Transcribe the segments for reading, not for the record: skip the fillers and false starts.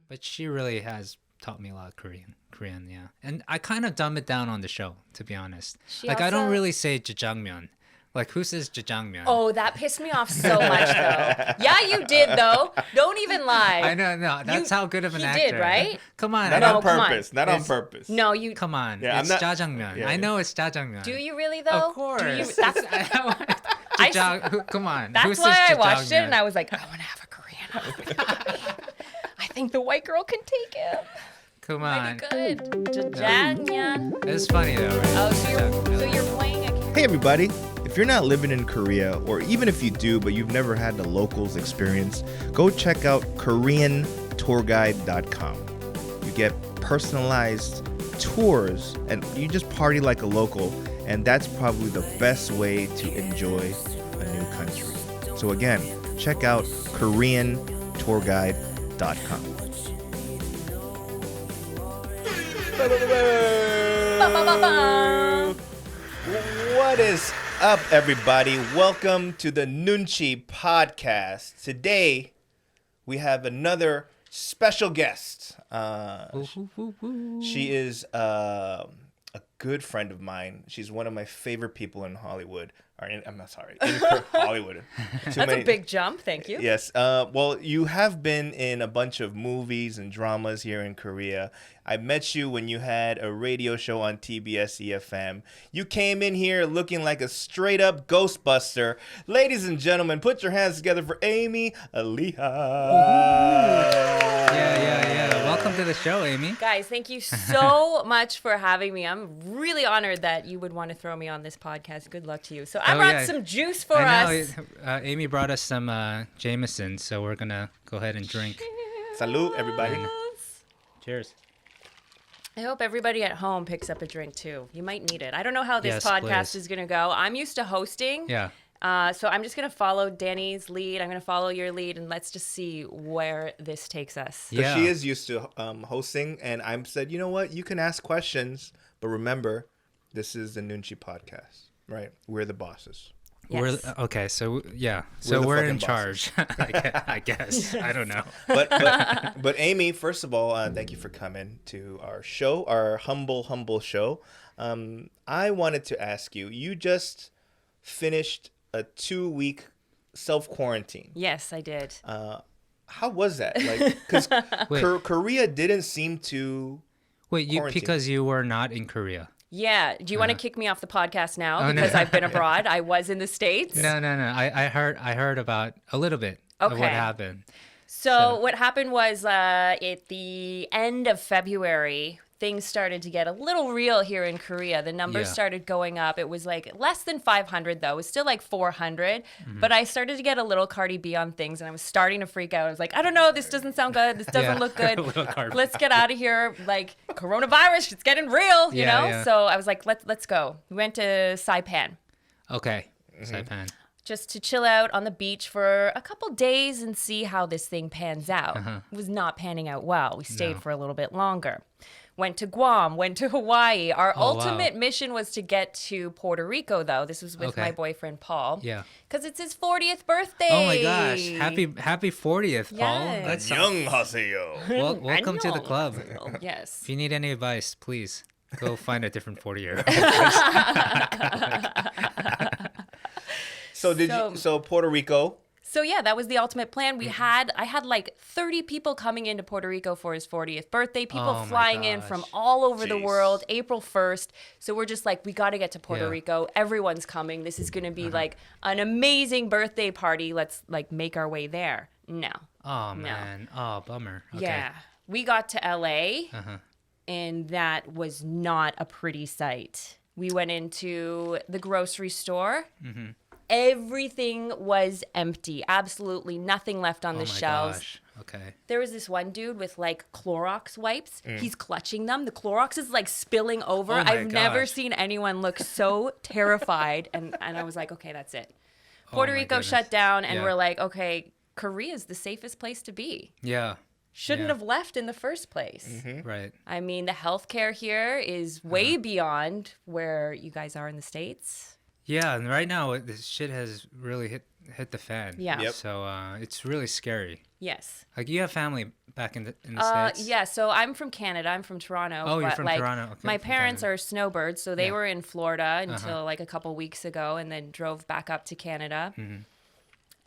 But she really has taught me a lot of Korean, yeah. And I kind of dumb it down on the show, to be honest. I don't really say jjajangmyeon. Like, who says jjajangmyeon? Oh, that pissed me off so much, though. Yeah, you did, though. Don't even lie. I know, no. That's how good of an actor. You did, right? Come on. Not on purpose. Not on purpose. No, you... Come on. Yeah, it's jjajangmyeon. I know it's jjajangmyeon. Do you really, though? Of course. Come on. That's why I watched it, and I was like, I want to have a Korean husband. I think the white girl can take him. Come on. Pretty good. Jjajangmyeon. It's funny, though, right? Oh, so you're playing a... Hey, everybody. If you're not living in Korea, or even if you do, but you've never had the locals experience, go check out KoreanTourGuide.com. You get personalized tours, and you just party like a local, and that's probably the best way to enjoy a new country. So again, check out KoreanTourGuide.com. What is up, everybody? Welcome to the Noonchi podcast. Today, we have another special guest. She is a good friend of mine. She's one of my favorite people in Hollywood. I'm not sorry, in Hollywood. That's a big jump. Thank you. Yes. Well, you have been in a bunch of movies and dramas here in Korea. I met you when you had a radio show on TBS EFM. You came in here looking like a straight-up Ghostbuster. Ladies and gentlemen, put your hands together for Amy Aleha. Yeah. Welcome to the show, Amy. Guys, thank you so much for having me. I'm really honored that you would want to throw me on this podcast. Good luck to you. So I brought some juice for us. Amy brought us some Jameson, so we're going to go ahead and drink. Salud, everybody. Cheers. I hope everybody at home picks up a drink, too. You might need it. I don't know how this podcast is going to go. I'm used to hosting. Yeah. So I'm just going to follow Danny's lead. I'm going to follow your lead, and let's just see where this takes us. Yeah. She is used to hosting, and I said, you know what? You can ask questions, but remember, this is the Noonchi podcast, right? We're the bosses. Yes. We're in charge. I guess. I don't know. But Amy, first of all, thank you for coming to our show, our humble show. I wanted to ask you. You just finished a 2-week self-quarantine. Yes, I did. How was that? Like, because Korea didn't seem to. Wait, because you were not in Korea. Yeah. Do you want to kick me off the podcast now because I've been abroad? I was in the States. No. I heard about a little bit of what happened. So what happened was at the end of February, things started to get a little real here in Korea. The numbers started going up. It was like less than 500, though. It was still like 400. Mm-hmm. But I started to get a little Cardi B on things, and I was starting to freak out. I was like, I don't know. This doesn't sound good. This doesn't look good. Let's get out of here. Like, coronavirus, it's getting real, you know? Yeah. So I was like, let's go. We went to Saipan. Okay, Saipan. Just to chill out on the beach for a couple days and see how this thing pans out. It was not panning out well. We stayed for a little bit longer. Went to Guam, went to Hawaii. Our ultimate mission was to get to Puerto Rico, though. This was with my boyfriend, Paul. Yeah. Because it's his 40th birthday. Oh, my gosh. Happy 40th, Paul. Yes. That's young Haseo. Well, welcome to the club. Yes. If you need any advice, please go find a different 40-year-old. So Puerto Rico. So yeah, that was the ultimate plan. I had like 30 people coming into Puerto Rico for his 40th birthday, people flying in from all over the world, April 1st. So we're just like, we got to get to Puerto Rico. Everyone's coming. This is going to be like an amazing birthday party. Let's like make our way there. No. Oh, man. Oh, bummer. Okay. Yeah. We got to LA and that was not a pretty sight. We went into the grocery store. Mm-hmm. Everything was empty. Absolutely nothing left on the shelves. Gosh. Okay. There was this one dude with like Clorox wipes. He's clutching them. The Clorox is like spilling over. I've never seen anyone look so terrified. And I was like, okay, that's it. Puerto Rico shut down and we're like, okay, Korea's the safest place to be. Yeah. Shouldn't have left in the first place. Mm-hmm. Right. I mean, the healthcare here is way beyond where you guys are in the States. Yeah, and right now this shit has really hit the fan. Yeah. Yep. So it's really scary. Yes. Like you have family back in the States? Yeah, so I'm from Canada. I'm from Toronto. Oh, you're but, from like, Toronto. Okay, my from parents Canada. are snowbirds, so they Yeah. were in Florida until like a couple weeks ago, and then drove back up to Canada.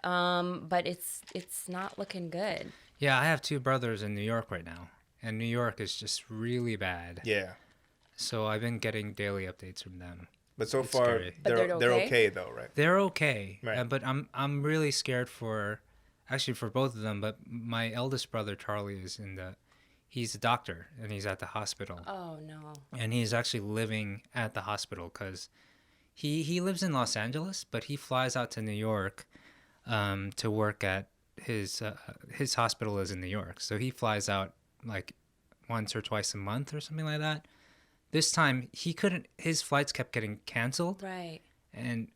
But it's not looking good. Yeah, I have 2 brothers in New York right now, and New York is just really bad. Yeah. So I've been getting daily updates from them. But so It's far, scary. But they're they're okay? okay though, right? They're okay, Right. but I'm really scared for both of them. But my eldest brother Charlie he's a doctor and he's at the hospital, Oh no. and he's actually living at the hospital because he lives in Los Angeles, but he flies out to New York to work at his hospital is in New York, so he flies out like once or twice a month or something like that. This time he couldn't. His flights kept getting canceled. Right. And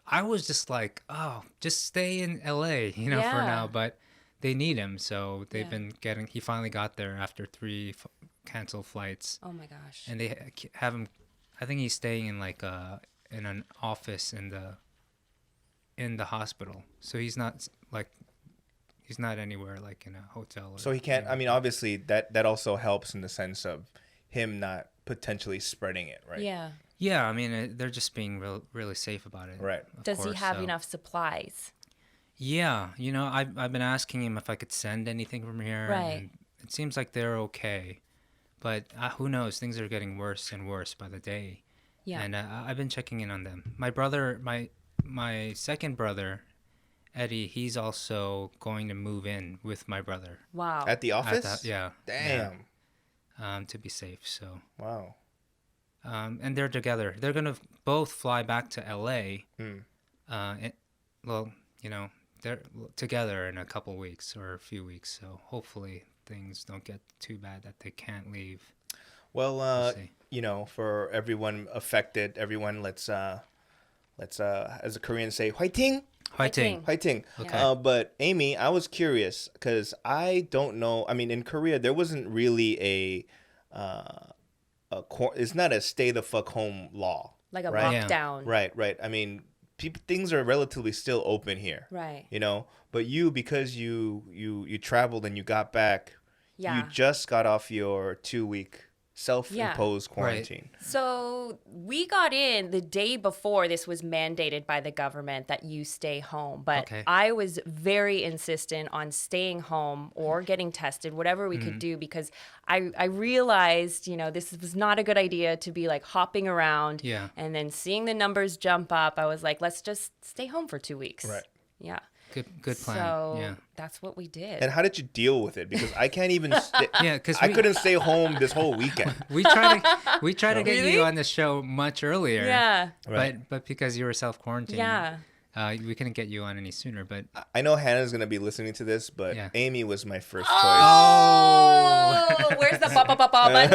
I was just like, oh, just stay in LA, for Yeah. now. But they need him. So they've Yeah. been he finally got there after 3 canceled flights. Oh my gosh. And they have him, I think he's staying in like in an office in the hospital. So he's not anywhere like in a hotel. So he can't. I mean, obviously that also helps in the sense of him not potentially spreading it, right? Yeah. Yeah, I mean, they're just being really safe about it. Right. of Does he course, have so. enough supplies? Yeah, I've been asking him if I could send anything from here. Right. And it seems like they're okay, but who knows? Things are getting worse and worse by the day. Yeah. And I've been checking in on them. My brother, my second brother, Eddie, he's also going to move in with my brother. Wow. At the office? Yeah. Damn. Yeah, to be safe. So. Wow. And they're together. They're gonna both fly back to LA. They're together in a couple weeks or a few weeks. So hopefully things don't get too bad that they can't leave. Well, We'll see. for everyone affected, let's as a Korean say, "화이팅!" Fighting. Fighting. Okay. But Amy, I was curious because I don't know. I mean, in Korea, there wasn't really it's not a stay the fuck home law. Like a right? Yeah. lockdown. Right. I mean, things are relatively still open here. Right. But because you traveled and you got back, Yeah. you just got off your 2-week self-imposed quarantine. So we got in the day before this was mandated by the government that you stay home. But Okay. I was very insistent on staying home or getting tested, whatever we could do, because I realized, this was not a good idea to be like hopping around. Yeah. And then seeing the numbers jump up, I was like, let's just stay home for 2 weeks. Right. Yeah. Good plan. So Yeah. that's what we did. And how did you deal with it? Because I can't even. Yeah, because I couldn't stay home this whole weekend. We try to get Really? you on the show much earlier. Yeah. Right. But because you were self-quarantined. Yeah. We couldn't get you on any sooner. But I know Hannah's gonna be listening to this, but Yeah. Amy was my first choice. Oh, where's the ba ba ba ba button?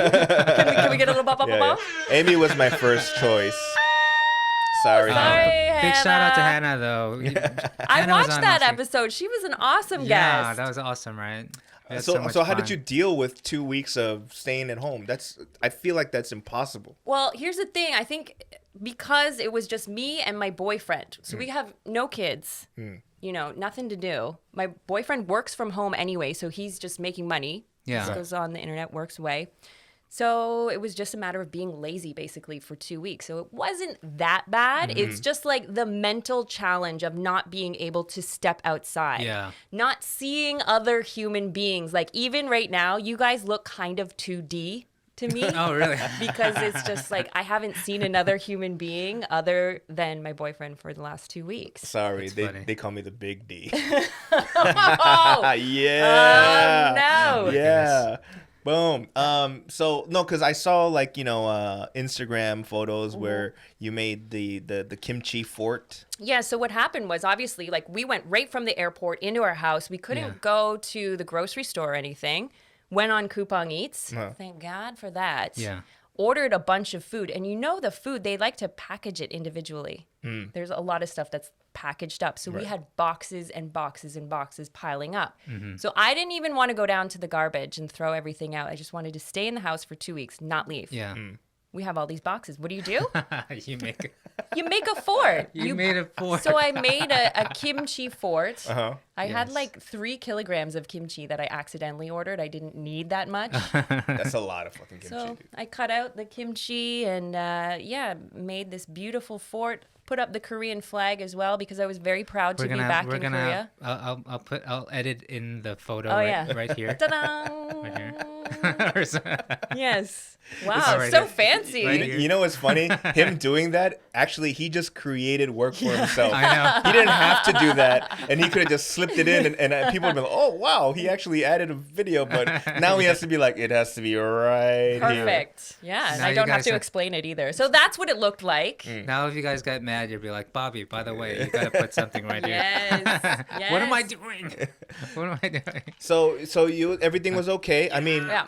Can we get a little ba ba ba Yeah, ba? yeah. Amy was my first choice. Sorry. Sorry, Hannah. big shout out to Hannah. Hannah though. I Hannah was watched on that last week. episode. She was an awesome Yeah, guest. that was awesome, right? We had So much how did fun. you deal with 2 weeks of staying at home? I feel like that's impossible. Well, here's the thing. I think because it was just me and my boyfriend, so we have no kids, nothing to do. My boyfriend works from home anyway, so he's just making money. Yeah. Just goes on the internet, works away. So it was just a matter of being lazy basically for 2 weeks. So it wasn't that bad. It's just like the mental challenge of not being able to step outside. Yeah. Not seeing other human beings. Like even right now, you guys look kind of 2D to me. Oh, really? Because it's just like I haven't seen another human being other than my boyfriend for the last 2 weeks. Sorry, That's funny. they call me the Big D. Oh, Yeah. no. Yeah. Boom. So no, because I saw Instagram photos where you made the Kimchi Fort. Yeah, so what happened was obviously like we went right from the airport into our house. We couldn't Yeah. go to the grocery store or anything. Went on Coupang Eats. No. Thank God for that. Yeah. Ordered a bunch of food. And the food, they like to package it individually. There's a lot of stuff that's packaged up. So we had boxes and boxes and boxes piling up. So I didn't even want to go down to the garbage and throw everything out. I just wanted to stay in the house for 2 weeks, not leave. Yeah. We have all these boxes. What do? You make You make a fort. You made a fort. So I made a kimchi fort. Uh-huh. I had Yes. like 3 kilograms of kimchi that I accidentally ordered. I didn't need that much. That's a lot of fucking kimchi, So dude. I cut out the kimchi and made this beautiful fort. Put up the Korean flag as well because I was very proud to be back in Korea. I'll edit in the photo Oh, right, yeah. right here. Ta-da! Right here. Or so- Yes. Wow, right so here. fancy. Right here. You know what's funny? Him doing that, actually, he just created work for himself. I know. He didn't have to do that, and he could have just slipped it in, and people would be like, oh, wow, he actually added a video, but now he has to be like, it has to be right here. Perfect. Yeah, and Now I you don't have guys to have- explain it either. So that's what it looked like. Now, if you guys got mad, you'd be like, Bobby, by the way, you gotta put something right Yes. here. Yes. What am I doing? What am I doing? So everything was okay. I mean, Yeah.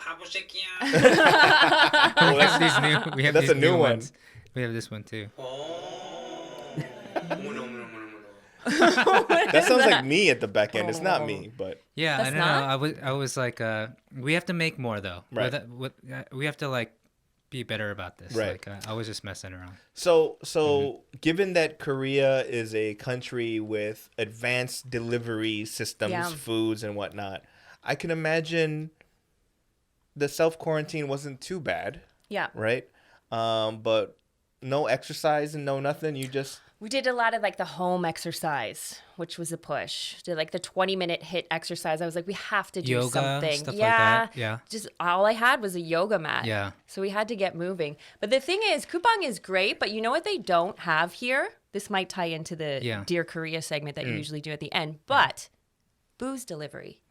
We have these new. We have That's these a new one. ones. We have this one too. that sounds like me at the back end. It's not me, but Yeah, That's I don't know. I was like, we have to make more though. Right. We have to like be better about this. Right. Like, I was just messing around. So given that Korea is a country with advanced delivery systems, Yeah. foods and whatnot, I can imagine the self-quarantine wasn't too bad, Yeah. right? But no exercise and no nothing. You just We did a lot of like the home exercise, which was a push. Did like the 20-minute hit exercise. I was like, we have to do Yoga, something. stuff like yeah. that. Yeah. Just all I had was a yoga mat. Yeah. So we had to get moving. But the thing is, Kupang is great, but you know what they don't have here? This might tie into the Yeah. Dear Korea segment that you usually do at the end. But booze delivery.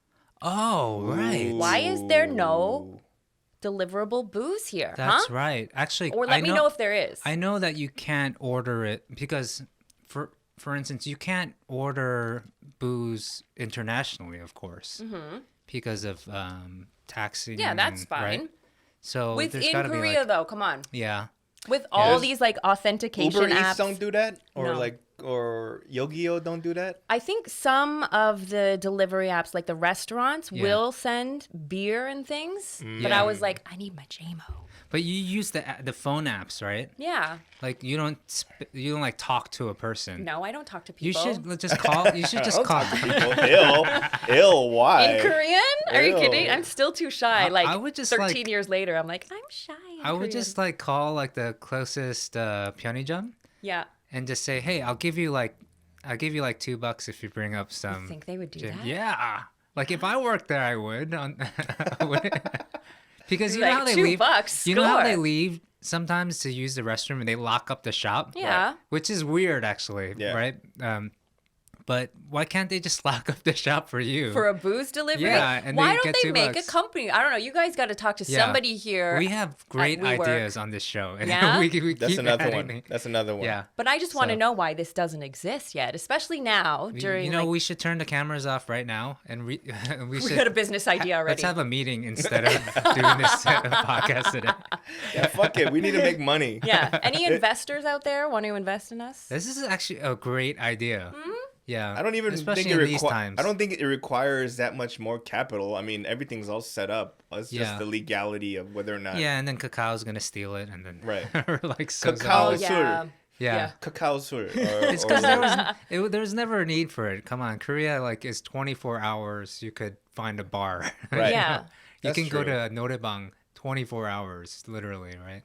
Oh, right. Why is there no deliverable booze here? That's huh? right. Actually, Or let me know if there is. I know that you can't order it because, for instance, you can't order booze internationally, of course, because of taxing. Yeah, that's and- right? fine. So there's Within gotta be Korea, like, though, come on. yeah, With all There's- these like authentication Uber apps. Eats don't do that, or No. or Yogi-O don't do that. I think some of the delivery apps, like the restaurants, Yeah. will send beer and things. But I was like, I need my JMO. but you use the phone apps, right? Yeah. Like you don't like talk to a person. No, I don't talk to You people. should just call. You should just call. People, ill, why? In Korean? Are you Ew. kidding? I'm still too shy. I Like would just, 13 like- years later, I'm like, I'm shy. in I would Korean. just like call like the closest 편의점 Yeah. and just say, hey, I'll give you like $2 if you bring up some. I think they would do gin." that. Yeah, like if I worked there, I would. I would. Because you Like, know how they $2, leave. You know how they score. leave sometimes to use the restroom and they lock up the shop. Yeah. Which is weird, actually. Yeah. Right. But why can't they just lock up the shop for you? For a booze delivery? Yeah, and why they don't get they make $2. a company? I don't know. You guys got to talk to Yeah. somebody here. We have great WeWork. ideas on this show. And Yeah? we That's keep another adding one. it. That's another one. Yeah. But I just want to So- know why this doesn't exist yet, especially now during. You know, like, we should turn the cameras off right now, and we we should. got a business idea already. Let's have a meeting instead of doing this podcast today. Yeah, fuck it. We need to make money. Yeah. Any investors out there want to invest in us? This is actually a great idea. Yeah, I don't even especially think in it these times. I don't think it requires that much more capital. I mean, everything's all set up. It's just Yeah. the legality of whether or not. Yeah, and then Cacao is gonna steal it, and then Right. or like so Cacao Oh, Sur. yeah. Yeah. Cacao Sur. It's because there's never a need for it. Come on, Korea like is 24 hours. You could find a bar. Right. Yeah. You That's can go true. to Norebang 24 hours, literally, right?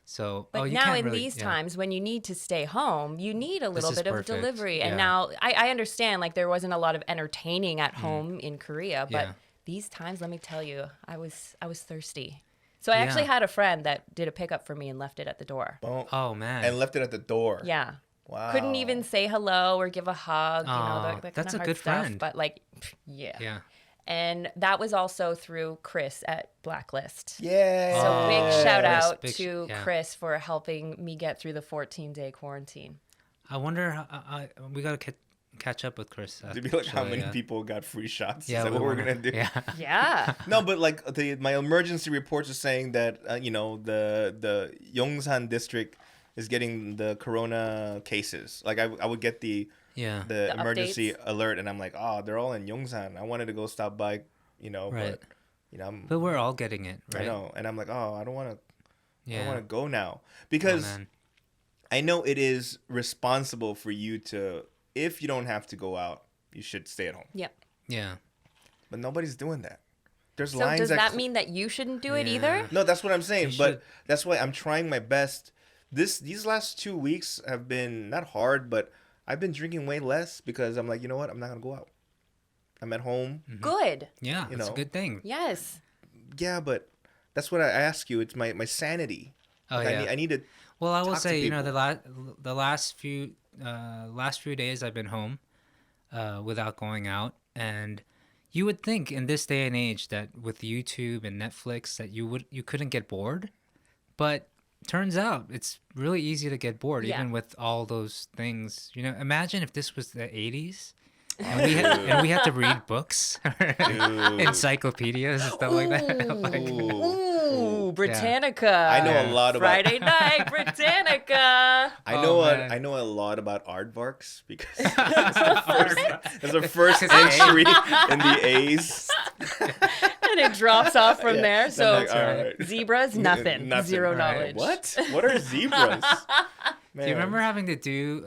So, But you now can't in really, these yeah. times when you need to stay home, you need a little is bit of perfect. delivery. And Yeah. now I understand like there wasn't a lot of entertaining at home in Korea, but Yeah. these times, let me tell you, I was thirsty. So I Yeah. actually had a friend that did a pickup for me and left it at the door. Oh man. and left it at the door. Yeah. Wow. Couldn't even say hello or give a hug, you know, Aw, that that's kinda a hard good stuff. friend. But like, yeah. yeah. And that was also through Chris at Blacklist. Yeah. So big Oh, shout Chris, out big to yeah. Chris for helping me get through the 14-day quarantine. I wonder. We gotta catch up with Chris. To be like how actually, many people got free shots. Yeah, Is that we what we're wanna- gonna do? Yeah. Yeah. No, but like my emergency reports are saying that the Yongsan district is getting the corona cases. Like I would get the Yeah. The emergency updates? alert, and I'm like, oh, they're all in Yongsan. I wanted to go stop by, Right. but I'm. But we're all getting it, right? I know, and I'm like, oh, I don't want to. I Yeah. don't want to go now Oh, because man. I know it is responsible for you to, if you don't have to go out, you should stay at home. Yep. Yeah. But nobody's doing that. There's So lines does that that mean that you shouldn't do it Yeah. either? No, that's what I'm saying. You But should. that's why I'm trying my best. These last 2 weeks have been not hard, but I've been drinking way less because I'm like, you know what? I'm not gonna go out. I'm at home. Good. Yeah, You it's a know. good thing. Yes. Yeah, but that's what I ask you. It's my sanity. Oh Like, yeah. I need to. Well, I will talk to say, people. the last few days I've been home without going out, and you would think in this day and age that with YouTube and Netflix that you couldn't get bored, but turns out it's really easy to get bored Yeah. even with all those things. Imagine if this was the 80s. And we had to read books, encyclopedias and stuff like that. Like, Ooh, Britannica. I know a lot about. Friday night, Britannica. man. I know a lot about aardvarks because it's the first entry in the A's. And it drops off from there. I'm So like, all right. zebras, nothing. Zero Right. knowledge. What? What are zebras? Do you remember having to do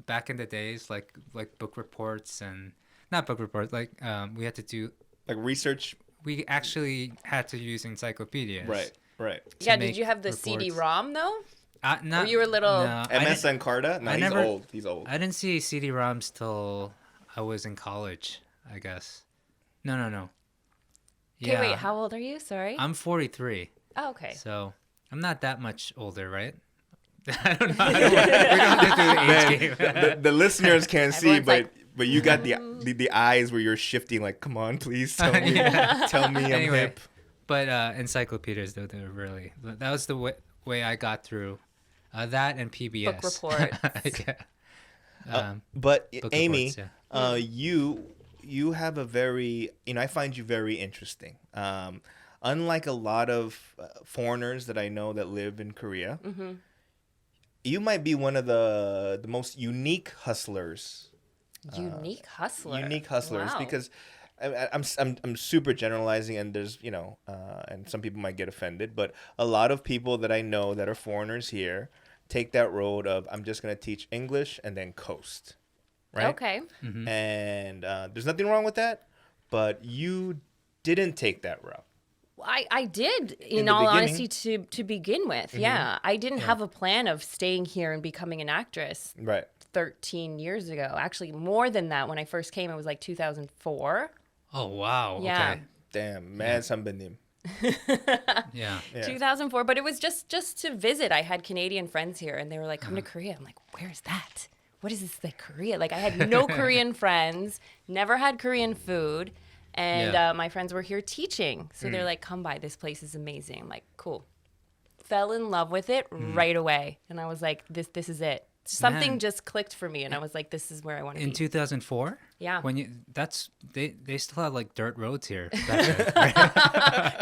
back in the days like book reports and not book reports like we had to do like research? we actually had to use encyclopedias. Right. Yeah, make did you have the reports. CD-ROM though? Not, you were little- No, I MS didn't- Encarta? No, I he's never- old. He's old. I didn't see CD-ROMs till I was in college, I guess. No. Okay, wait, how old are you? Sorry. I'm 43, Oh, okay. so I'm not that much older, right? I don't know. We don't have to do the age game. The listeners can't see, Everyone's like, but you got the eyes where you're shifting. Like, come on, please tell me, Yeah. tell me I'm Anyway. hip. But encyclopedias, though, they were really that was the way I got through that and PBS Book reports. Yeah. But book Amy, reports, yeah. you have a very, I find you very interesting. Unlike a lot of foreigners that I know that live in Korea, you might be one of the most unique hustlers. Unique hustler. Wow. Because I'm super generalizing, and there's and some people might get offended, but a lot of people that I know that are foreigners here take that road of I'm just gonna teach English and then coast, right? Okay. And there's nothing wrong with that, but you didn't take that route. I did, in the all beginning? honesty, to begin with. Yeah. I didn't have a plan of staying here and becoming an actress Right. 13 years ago. Actually, more than that. When I first came, it was like 2004. Oh wow. Yeah. Okay. Damn, man, sambanim. Yeah. Yeah. 2004. But it was just to visit. I had Canadian friends here, and they were like, come to Korea. I'm like, where's that? What is this, like, Korea? Like, I had no Korean friends, never had Korean food. And Yeah. my friends were here teaching. So they're like, come by. This place is amazing. I'm like, cool. Fell in love with it right away. And I was like, this is it. Something Man. just clicked for me. And I was like, this is where I want to In be. 2004. Yeah. When they still had like dirt roads here. Back then.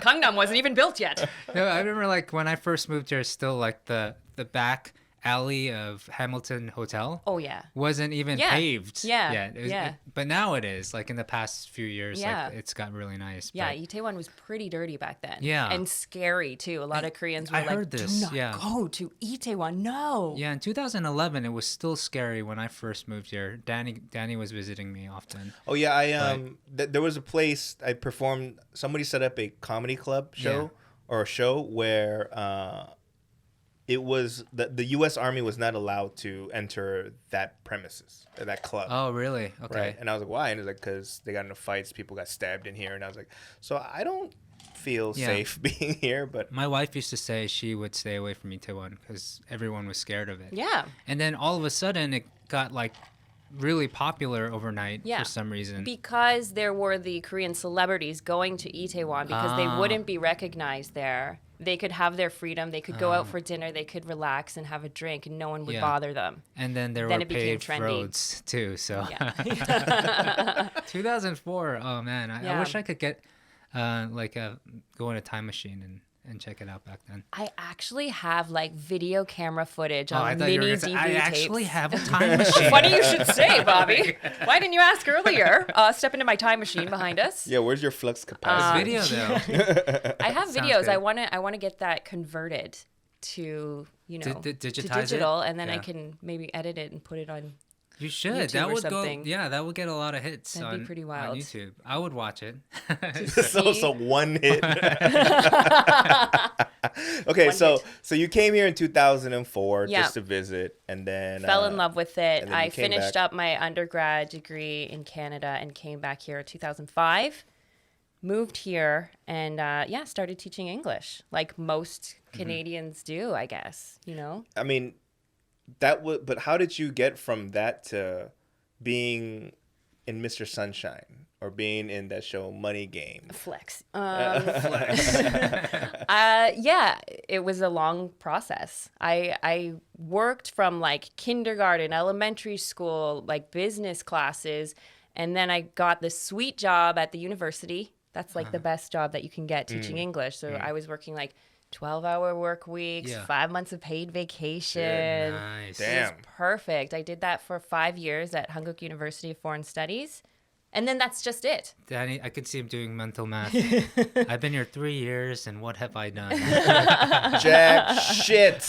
Gangnam wasn't even built yet. No, I remember like when I first moved here, still like the back alley of Hamilton Hotel Oh, yeah. wasn't even Yeah. paved. Yeah. Yeah. Yeah. But now it is. Like in the past few years, Yeah. like it's got really nice. Yeah, but- Itaewon was pretty dirty back then. Yeah. And scary, too. A lot of Koreans were I like, heard this, do not yeah. go to Itaewon. No. Yeah, in 2011, it was still scary when I first moved here. Danny was visiting me often. Oh yeah, there was a place I performed. Somebody set up a comedy club show or a show where it was the U.S. Army was not allowed to enter that premises, that club. Oh, really? Okay. Right. And I was like, why? And it's like, because they got into fights, people got stabbed in here. And I was like, so I don't feel Yeah. safe being here, but My wife used to say she would stay away from Itaewon because everyone was scared of it. Yeah. And then all of a sudden, it got like really popular overnight Yeah. for some reason. Because there were the Korean celebrities going to Itaewon because they wouldn't be recognized there. They could have their freedom. They could go out for dinner. They could relax and have a drink, and no one would Yeah. bother them. And then there Then were it became paved trendy. roads too. So Yeah. 2004. Oh man, I Yeah. wish I could get go in a time machine and check it out back then. I actually have like video camera footage I on thought you were mini gonna say, DV I tapes. actually have a time machine. Funny you should say, Bobby. Why didn't you ask earlier? Step into my time machine behind us. yeah, where's your flux capacity? Video though. I have Sounds videos. good. I want to get that converted to, you know, to digitize digital, it? and then I Yeah. can maybe edit it and put it on. You should. YouTube That or would something. go. Yeah, that would get a lot of hits That'd be pretty on wild. YouTube. I would watch it. So one hit. Okay, One so hit. so you came here in 2004 Yeah. just to visit, and then Fell in love with it. and then I you came finished back. up my undergrad degree in Canada and came back here in 2005. Moved here and yeah, started teaching English like most Canadians do, I guess. You know, I mean, that would. But how did you get from that to being in Mr. Sunshine or being in that show Money Game? flex. Yeah, it was a long process. I worked from like kindergarten, elementary school, like business classes, and then I got this sweet job at the university. That's like the best job that you can get teaching English. So I was working like 12-hour work weeks, Yeah. 5 months of paid vacation. Nice. It was Damn. perfect. I did that for 5 years at Hanguk University of Foreign Studies. And then that's just it. Danny, I could see him doing mental math. I've been here 3 years, and what have I done? Jack shit.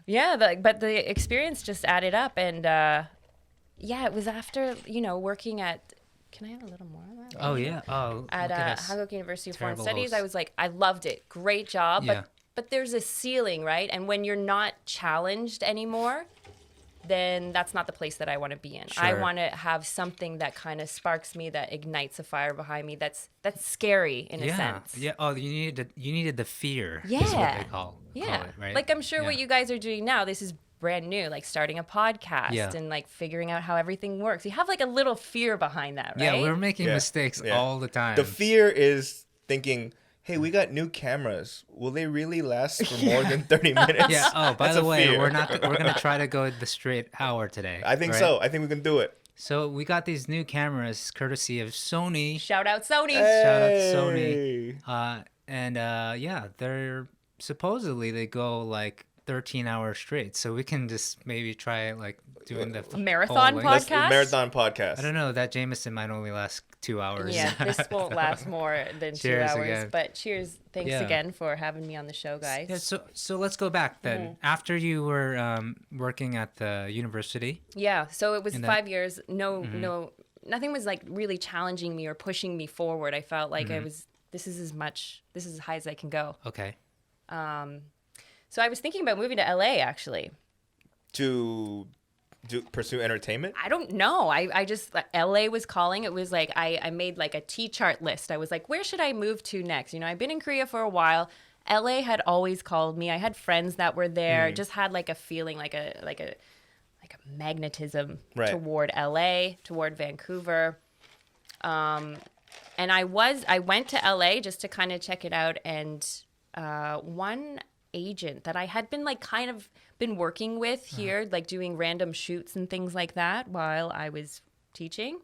Yeah, but the experience just added up. And yeah, it was after, you know, working at, can I have a little more of that? Oh yeah. Oh, At look at us. Hanguk University of Foreign Terrible Studies, hosts. I was like, I loved it. Great job. Yeah. But there's a ceiling, right? And when you're not challenged anymore, then that's not the place that I want to be in. I Sure. want to have something that kind of sparks me, that ignites a fire behind me. That's scary in a Yeah. sense. Yeah. Oh, you needed the fear. Is what Yeah. they call Yeah. it, right? Like I'm sure what Yeah. you guys are doing now, this is brand new, like starting a podcast Yeah. and like figuring out how everything works. You have like a little fear behind that, right? Yeah, we're making Yeah. mistakes Yeah. all the time. The fear is thinking, hey, we got new cameras. Will they really last for more than 30 minutes? Yeah. Oh, by That's the a way, fear. we're gonna try to go the straight hour today. I think right? so. I think we can do it. So we got these new cameras courtesy of Sony. Shout out Sony. Shout out to Sony. Hey. And yeah, they're supposedly they go like 13 hours straight. So we can just maybe try like doing the Marathon whole Let's length. do podcast? marathon podcast. I don't know. That Jameson might only last 2 hours. Yeah, this won't last more than 2 Cheers hours. again. But cheers. Thanks Yeah. again for having me on the show, guys. Yeah, so let's go back then. Mm-hmm. After you were working at the university. Yeah, so it was And then- 5 years. No, nothing was like really challenging me or pushing me forward. I felt like this is as high as I can go. Okay. So I was thinking about moving to LA actually. To pursue entertainment? I don't know. I just, LA was calling. It was like, I made like a T-chart list. I was like, where should I move to next? You know, I've been in Korea for a while. LA had always called me. I had friends that were there. Just had like a feeling, like a magnetism Right. toward LA, toward Vancouver. And I went to LA just to kind of check it out. And one agent that I had been like kind of been working with here, like doing random shoots and things like that while I was teaching.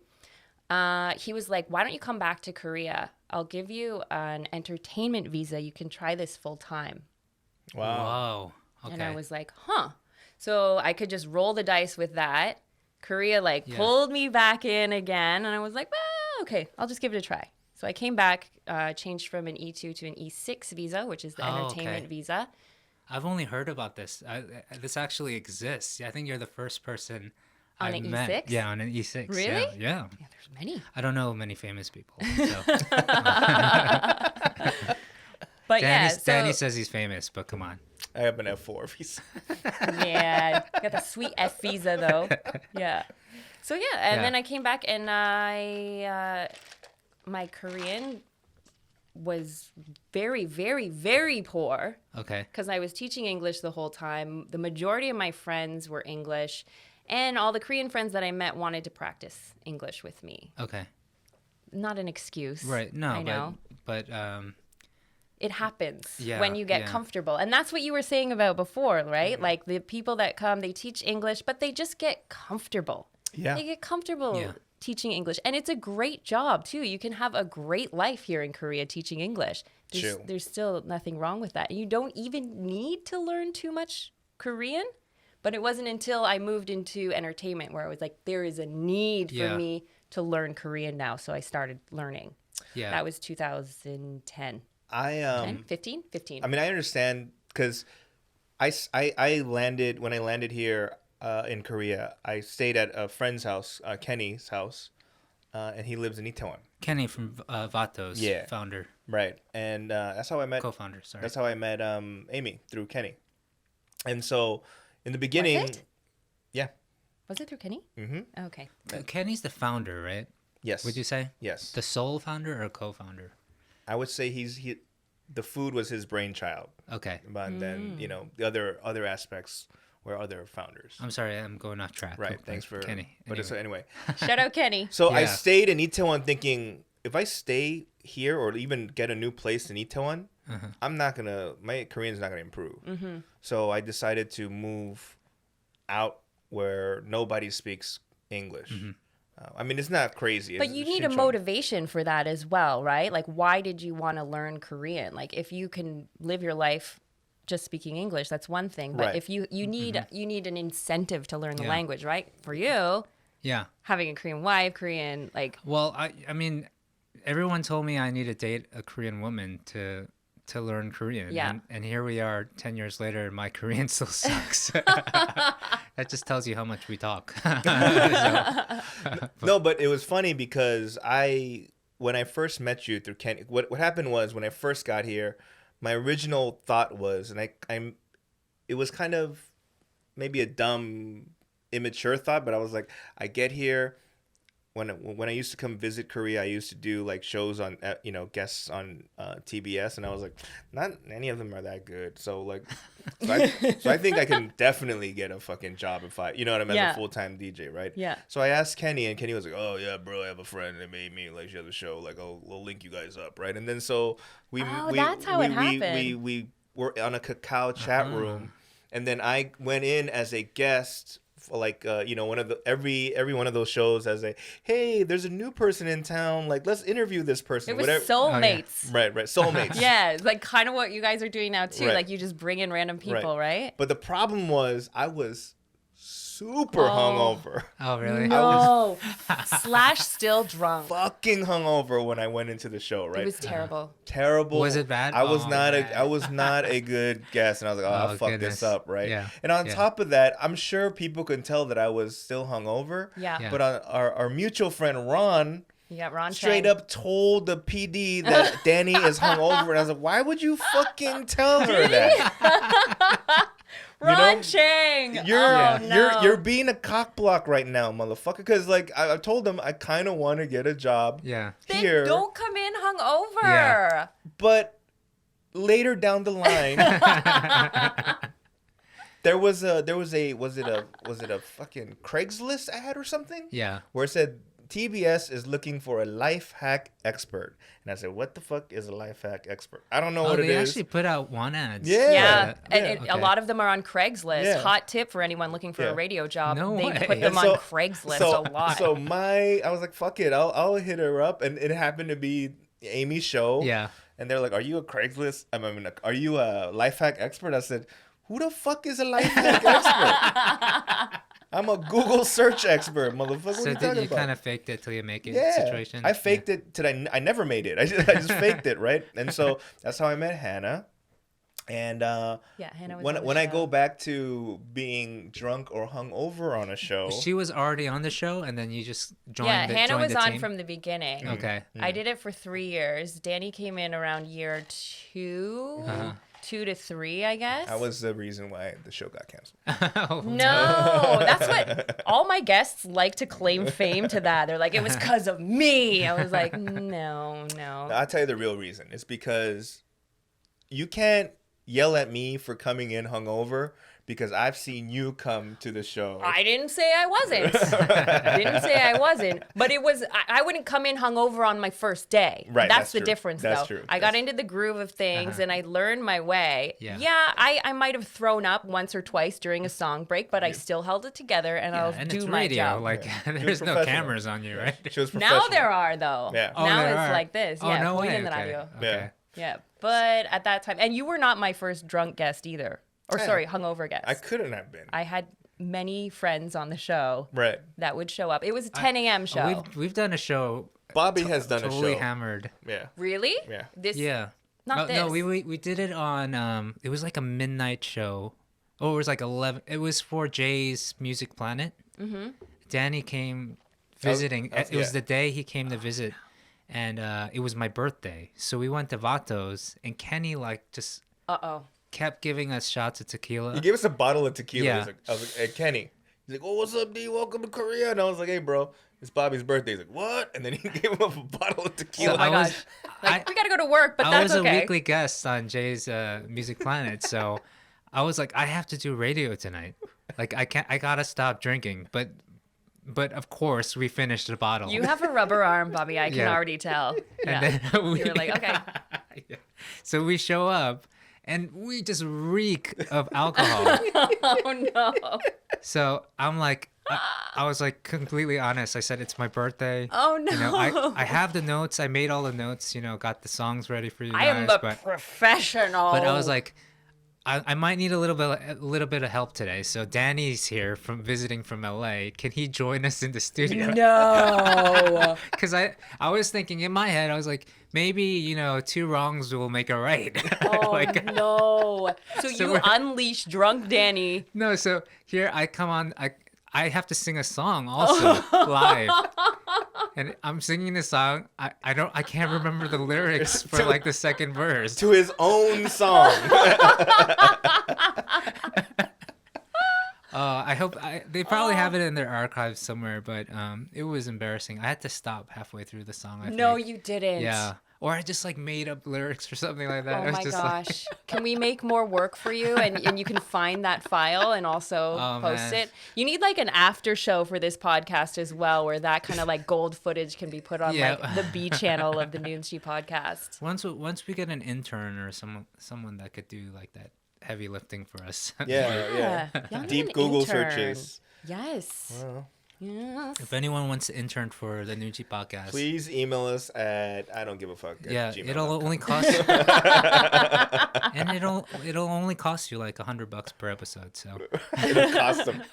He was like, why don't you come back to Korea? I'll give you an entertainment visa. You can try this full time. Wow. Whoa. Okay. And I was like, huh. So I could just roll the dice with that. Korea pulled me back in again. And I was like, well, okay, I'll just give it a try. So I came back, changed from an E2 to an E6 visa, which is the entertainment okay. visa. I've only heard about this. This actually exists. I think you're the first person On I've an met. E6? Yeah, on an E6. Really? Yeah. Yeah, there's many. I don't know many famous people. So. But yeah, Danny says he's famous, but come on. I have an F4 visa. yeah, got the sweet F visa though. Yeah. So yeah, and Yeah. then I came back and my Korean was very, very, very poor Okay. because I was teaching English the whole time. The majority of my friends were English, and all the Korean friends that I met wanted to practice English with me. Okay. Not an excuse. Right. No, I know. but It happens Yeah, when you get yeah. comfortable. And that's what you were saying about before, right? Like the people that come, they teach English, but they just get comfortable. Yeah. They get comfortable Yeah. teaching English. And it's a great job, too. You can have a great life here in Korea teaching English. True. There's still nothing wrong with that. And you don't even need to learn too much Korean. But it wasn't until I moved into entertainment where I was like, there is a need for Yeah. me to learn Korean now. So I started learning. yeah. That was 2010. I 10, 15? 15. I mean, I understand because I landed when I landed here in Korea. I stayed at a friend's house, Kenny's house, and he lives in Itaewon. Kenny from Vato's founder. Right, and that's how I met Co-founder. Sorry. That's how I met Amy, through Kenny. And so in the beginning, Was it? yeah. Was it through Kenny? Mm-hmm. Okay. Kenny's the founder, right? Yes. Would you say? Yes. The sole founder or co-founder? I would say the food was his brainchild. Okay. But then, the other aspects were other founders. I'm sorry, I'm going off track. Right. Thanks for Kenny. But anyway. Shout out Kenny. So I Yeah. stayed in Itaewon thinking, if I stay here or even get a new place in Itaewon, my Korean's not gonna improve. So I decided to move out where nobody speaks English. I mean, it's not crazy. But you need a motivation for that as well, right? Like, why did you want to learn Korean? Like, if you can live your life just speaking English, that's one thing. But Right. if you need an incentive to learn the Yeah. language, right? For you, Yeah. having a Korean wife, Well, I mean, everyone told me I need to date a Korean woman to learn Korean. Yeah. And here we are 10 years later, and my Korean still sucks. That just tells you how much we talk. No, but it was funny because when I first met you through Kenny, what happened was when I first got here, my original thought was, and it was kind of maybe a dumb, immature thought, but I was like, I get here. When I used to come visit Korea, I used to do like shows on, guests on TBS, and I was like, not any of them are that good. So like, so I think I can definitely get a fucking job if I, as a full-time DJ, right? Yeah. So I asked Kenny, and Kenny was like, oh yeah, bro, I have a friend that made me, like, she has a show, like, we'll link you guys up, right? And then so that's how it happened. we were on a Kakao chat room, and then I went in as a guest. Like one of the every one of those shows as hey, there's a new person in town, like, let's interview this person. it was soulmates. Right, soulmates. Yeah, it's like kind of what you guys are doing now too. Right. Like, you just bring in random people, right? But the problem was I was super hungover. Oh, really? No. / still drunk. Fucking hungover when I went into the show, right? It was terrible. Terrible. Was it bad? I was Oh, not a good guest, and I was like, I fucked goodness. this up, right? Yeah. And on top of that, I'm sure people could tell that I was still hungover. Yeah. But our mutual friend Ron, You got Ron straight Chang. up told the PD that Danny is hungover, and I was like, why would you fucking tell her that? Ron Chang. You're being a cock block right now, motherfucker. Because like I told him, I kind of want to get a job. Yeah. Then Here, don't come in hungover. Yeah. but later down the line, was it a fucking Craigslist ad or something? Yeah. Where it said TBS is looking for a life hack expert. And I said, what the fuck is a life hack expert? I don't know what it is. They actually put out one ad. Yeah, and Okay. a lot of them are on Craigslist. Yeah. Hot tip for anyone looking for a radio job. No they way. put them And on Craigslist a lot. So I was like, fuck it, I'll hit her up, and it happened to be Amy's show. Yeah. And they're like, are you a Craigslist? Are you a life hack expert? I said, who the fuck is a life hack expert? I'm a Google search expert, motherfucker. What So are you did talking you about? kind of faked it till you make it Yeah, situation? I faked it till I never made it. I just faked it, right? And so that's how I met Hannah. And Hannah was on the when I show. go back to being drunk or hungover on a show, She was already on the show, and then you just joined. Yeah, Hannah joined was the on team? from the beginning. Okay. I did it for 3 years. Danny came in around year 2, 2 to 3, I guess. I was the reason why the show got canceled. Oh, No, that's what all my guests like to claim fame to that. They're like, it was because of me. I was like, no. I'll tell you the real reason. It's because you can't yell at me for coming in hungover because I've seen you come to the show. I didn't say I wasn't. But it was, I wouldn't come in hungover on my first day. Right, That's that's the true. difference, That's though. true. I got into the groove of things and I learned my way. Yeah. I might have thrown up once or twice during a song break, but I still held it together and I'll and do it's my radio. job. Like there's no professional. cameras on you, right? She was professional. Now there are, though. Yeah. Oh, Now there it's are. like this. Oh, Yeah, no way. in the Okay. radio. Okay. Yeah, but at that time, and you were not my first drunk guest either. Or Yeah. sorry, hungover guest. I couldn't have been. I had many friends on the show Right. that would show up. It was a 10 a.m. show. We've done a show Bobby has done totally a show. hammered. Yeah. Really? Yeah. This Yeah. Not this. No, we did it on it was like a midnight show. Oh, it was like 11. It was for Jay's Music Planet. Mm-hmm. Danny came visiting. It was the day he came to visit, and it was my birthday. So we went to Vato's, and Kenny just kept giving us shots of tequila. He gave us a bottle of tequila. Yeah. I was like, hey, Kenny. He's like, oh, what's up, D? Welcome to Korea. And I was like, hey, bro, it's Bobby's birthday. He's like, what? And then he gave him a bottle of tequila. Oh my gosh. We got to go to work, but I that's was okay. a weekly guest on Jay's Music Planet, so I was like, I have to do radio tonight. Like, I gotta stop drinking. But of course, we finished the bottle. You have a rubber arm, Bobby. I can already tell. And Yeah. then You were like, okay. Yeah. So we show up, and we just reek of alcohol. Oh, no. So I'm like, I was like completely honest. I said, it's my birthday. Oh, no. You know, I have the notes. I made all the notes, got the songs ready for you I guys. am a professional. But I was like, I might need a little bit of help today. So Danny's here visiting from LA. Can he join us in the studio? No. Because I was thinking in my head, I was like, maybe 2 wrongs will make a right. Oh, no. So you we're- unleash drunk Danny. No, so here I come on. I have to sing a song also live, and I'm singing the song. I can't remember the lyrics for like the second verse. To his own song. I hope they probably have it in their archives somewhere, but it was embarrassing. I had to stop halfway through the song. I No, think. you didn't. Yeah, or I just like made up lyrics or something like that. Oh It was my just gosh. Can we make more work for you and you can find that file and also post man. it? You need like an after show for this podcast as well, where that kind of like gold footage can be put on Yeah. like the B channel of the Noonchi podcast. Once we get an intern or someone that could do like that heavy lifting for us. Yeah. Y'all need Deep an Google intern. searches. Yes. Well, Yes. If anyone wants to intern for the Noonchi podcast, please email us at I don't give a fuck. yeah, @gmail.com. it'll only cost and it'll only cost you like $100 per episode. So It'll cost them.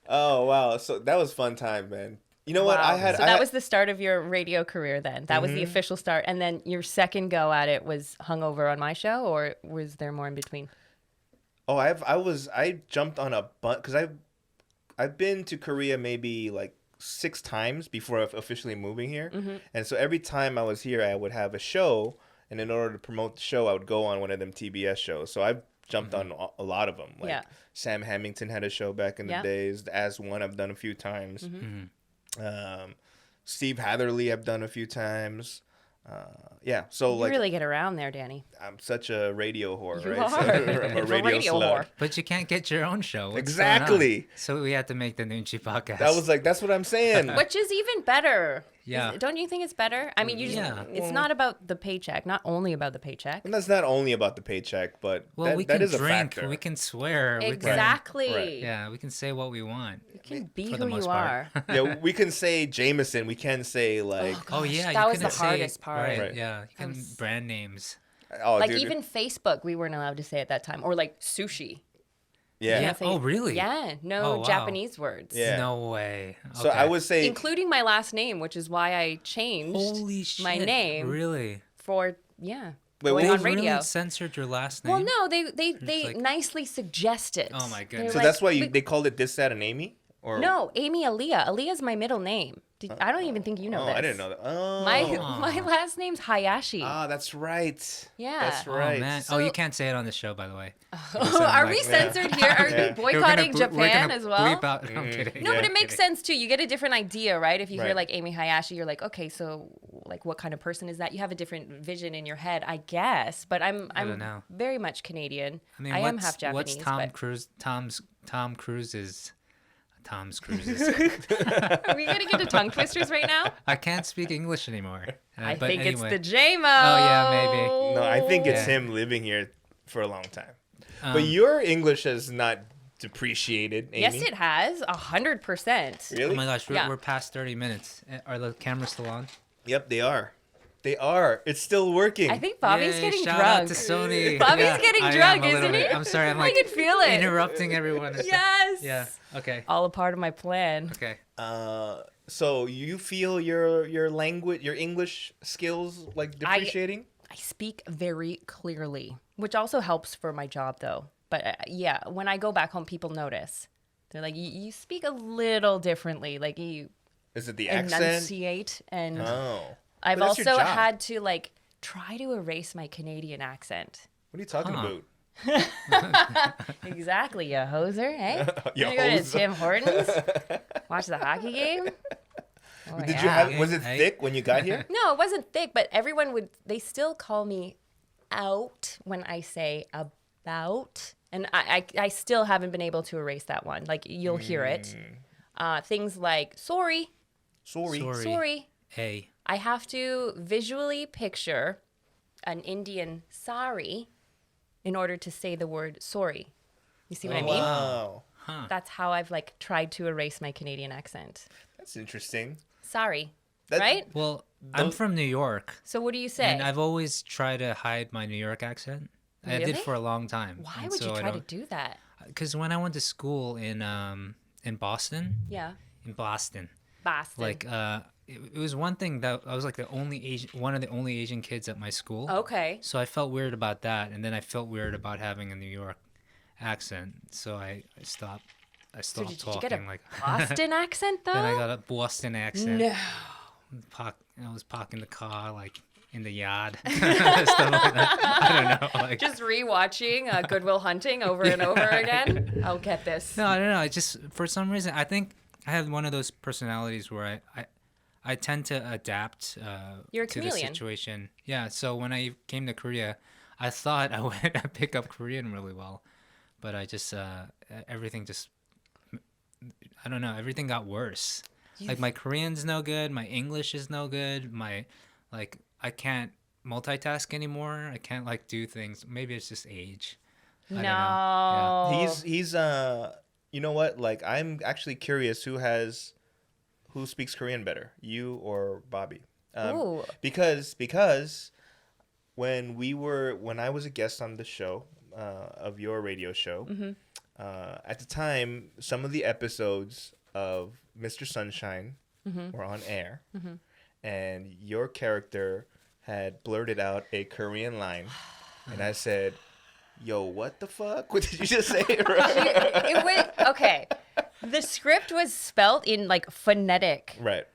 Oh wow, so that was fun time, man. You know what? Wow. So that was the start of your radio career then. That was the official start. And then your second go at it was hungover on my show, or was there more in between? Oh, I jumped on a bunch because I've been to Korea maybe like 6 times before officially moving here, and so every time I was here, I would have a show, and in order to promote the show, I would go on one of them TBS shows. So I've jumped on a lot of them. Like Yeah. Sam Hamilton had a show back in the Yeah. days. The As One I've done a few times. Steve Hatherley I've done a few times. Yeah, so You like really get around there, Danny. I'm such a radio whore, You right? are. So I'm You're a radio slut. whore. but you can't get your own show. What's Exactly. going on? So we had to make the Noonchi podcast. That's what I'm saying. Which is even better. Yeah. Don't you think it's better? I mean, it's not about the paycheck, not only about the paycheck. And that's not only about the paycheck, but Well, we that can is a drink, factor. we can swear, Exactly. Right. yeah, we can say what we want. You can be for the who you most part. are. Yeah, we can say Jameson. We can say like, Oh yeah, that you was can the say- hardest part. Right, Right. yeah, you can brand names. oh, Like dude, even Facebook, we weren't allowed to say at that time. Or like sushi. yeah. Yeah. Say- Oh, really? Yeah. No Oh, wow. Japanese words. Yeah. No way. So Okay. I would say, Including my last name, which is why I changed Holy shit! my name Really? for Wait, going what on was radio. Really censored your last name? Well, no, they like- nicely suggested. Oh my They goodness. were so that's why like, they called it This, That, and Amy? Or No, Amy Aleha. Aleha's my middle name. I don't even think you know Oh, this. I didn't know that. Oh. My last name's Hayashi. Ah, that's right. Yeah. That's Oh right. man! So- you can't say it on the show, by the way. Are we censored here? Are Yeah. we boycotting We're Japan gonna as well? Bleep out. I'm kidding. No, but Yeah. it makes sense too. You get a different idea, right? If you hear Right. like Amy Hayashi, you're like, okay, so like what kind of person is that? You have a different vision in your head, I guess. But I'm don't know. very much Canadian. I mean, I am what's- half Japanese. What's Tom but Cruise's? Tom's Cruise's. are we gonna get to tongue twisters right now? I can't speak English anymore. I but think anyway. it's the JMO. Oh, yeah, maybe. No, I think it's Yeah. him living here for a long time. But your English has not depreciated, Amy. Yes, it has 100%. Really? Oh my gosh, Yeah. we're past 30 minutes. Are the cameras still on? Yep, they are. They are. It's still working. I think Bobby's Yay, getting shout drunk. out to Sony. Bobby's Yeah, getting I am drunk, a little isn't he? bit. I'm sorry, I'm I like can feel it. interrupting everyone. Yes. Yeah. Okay. All a part of my plan. Okay. So you feel your language, your English skills like depreciating? I speak very clearly, which also helps for my job though. But yeah, when I go back home, people notice. They're like, you speak a little differently. Like you Is it the accent? enunciate. And Oh. I've But that's your also job. had to like try to erase my Canadian accent. What are you talking about? Exactly, you hoser, hey? You You go to hoser. Tim Hortons, watch the hockey game. Oh, Did yeah. you have? Was it Hey. thick when you got here? No, it wasn't thick, but they still call me out when I say about. And I still haven't been able to erase that one. Like, you'll hear it. Things like, sorry. Sorry. Hey. I have to visually picture an Indian sari in order to say the word sorry. You see what I mean? Wow. That's how I've, like, tried to erase my Canadian accent. That's interesting. Sorry. That- Right? Well, I'm from New York, So what do you say? and I've always tried to hide my New York accent. I Really? did for a long time. Why would you try to do that? Because when I went to school in Boston, Yeah. Boston, Boston. like it was one thing that I was like one of the only Asian kids at my school. Okay. So I felt weird about that, and then I felt weird about having a New York accent. So I stopped. So did you talking get a like. Boston accent, though? Then I got a Boston accent. No. I was parking the car like in the yard, stuff like that. I don't know. Like, Just rewatching Good Will Hunting over and over again. I'll get this. no, I don't know. I just for some reason I think I have one of those personalities where I tend to adapt You're a to the chameleon. situation. Yeah. So when I came to Korea, I thought I would pick up Korean really well, but I just everything just I don't know. Everything got worse. Like my Korean's no good. My English is no good. I can't multitask anymore. I can't like do things. Maybe it's just age. I don't know. Yeah. He's you know what? Like I'm actually curious who speaks Korean better, you or Bobby? Ooh. Because when I was a guest on the show of your radio show, at the time some of the episodes of Mr. Sunshine were on air, and your character had blurted out a Korean line, and I said, "Yo, what the fuck? What did you just say?" Okay. The script was spelt in like phonetic Right.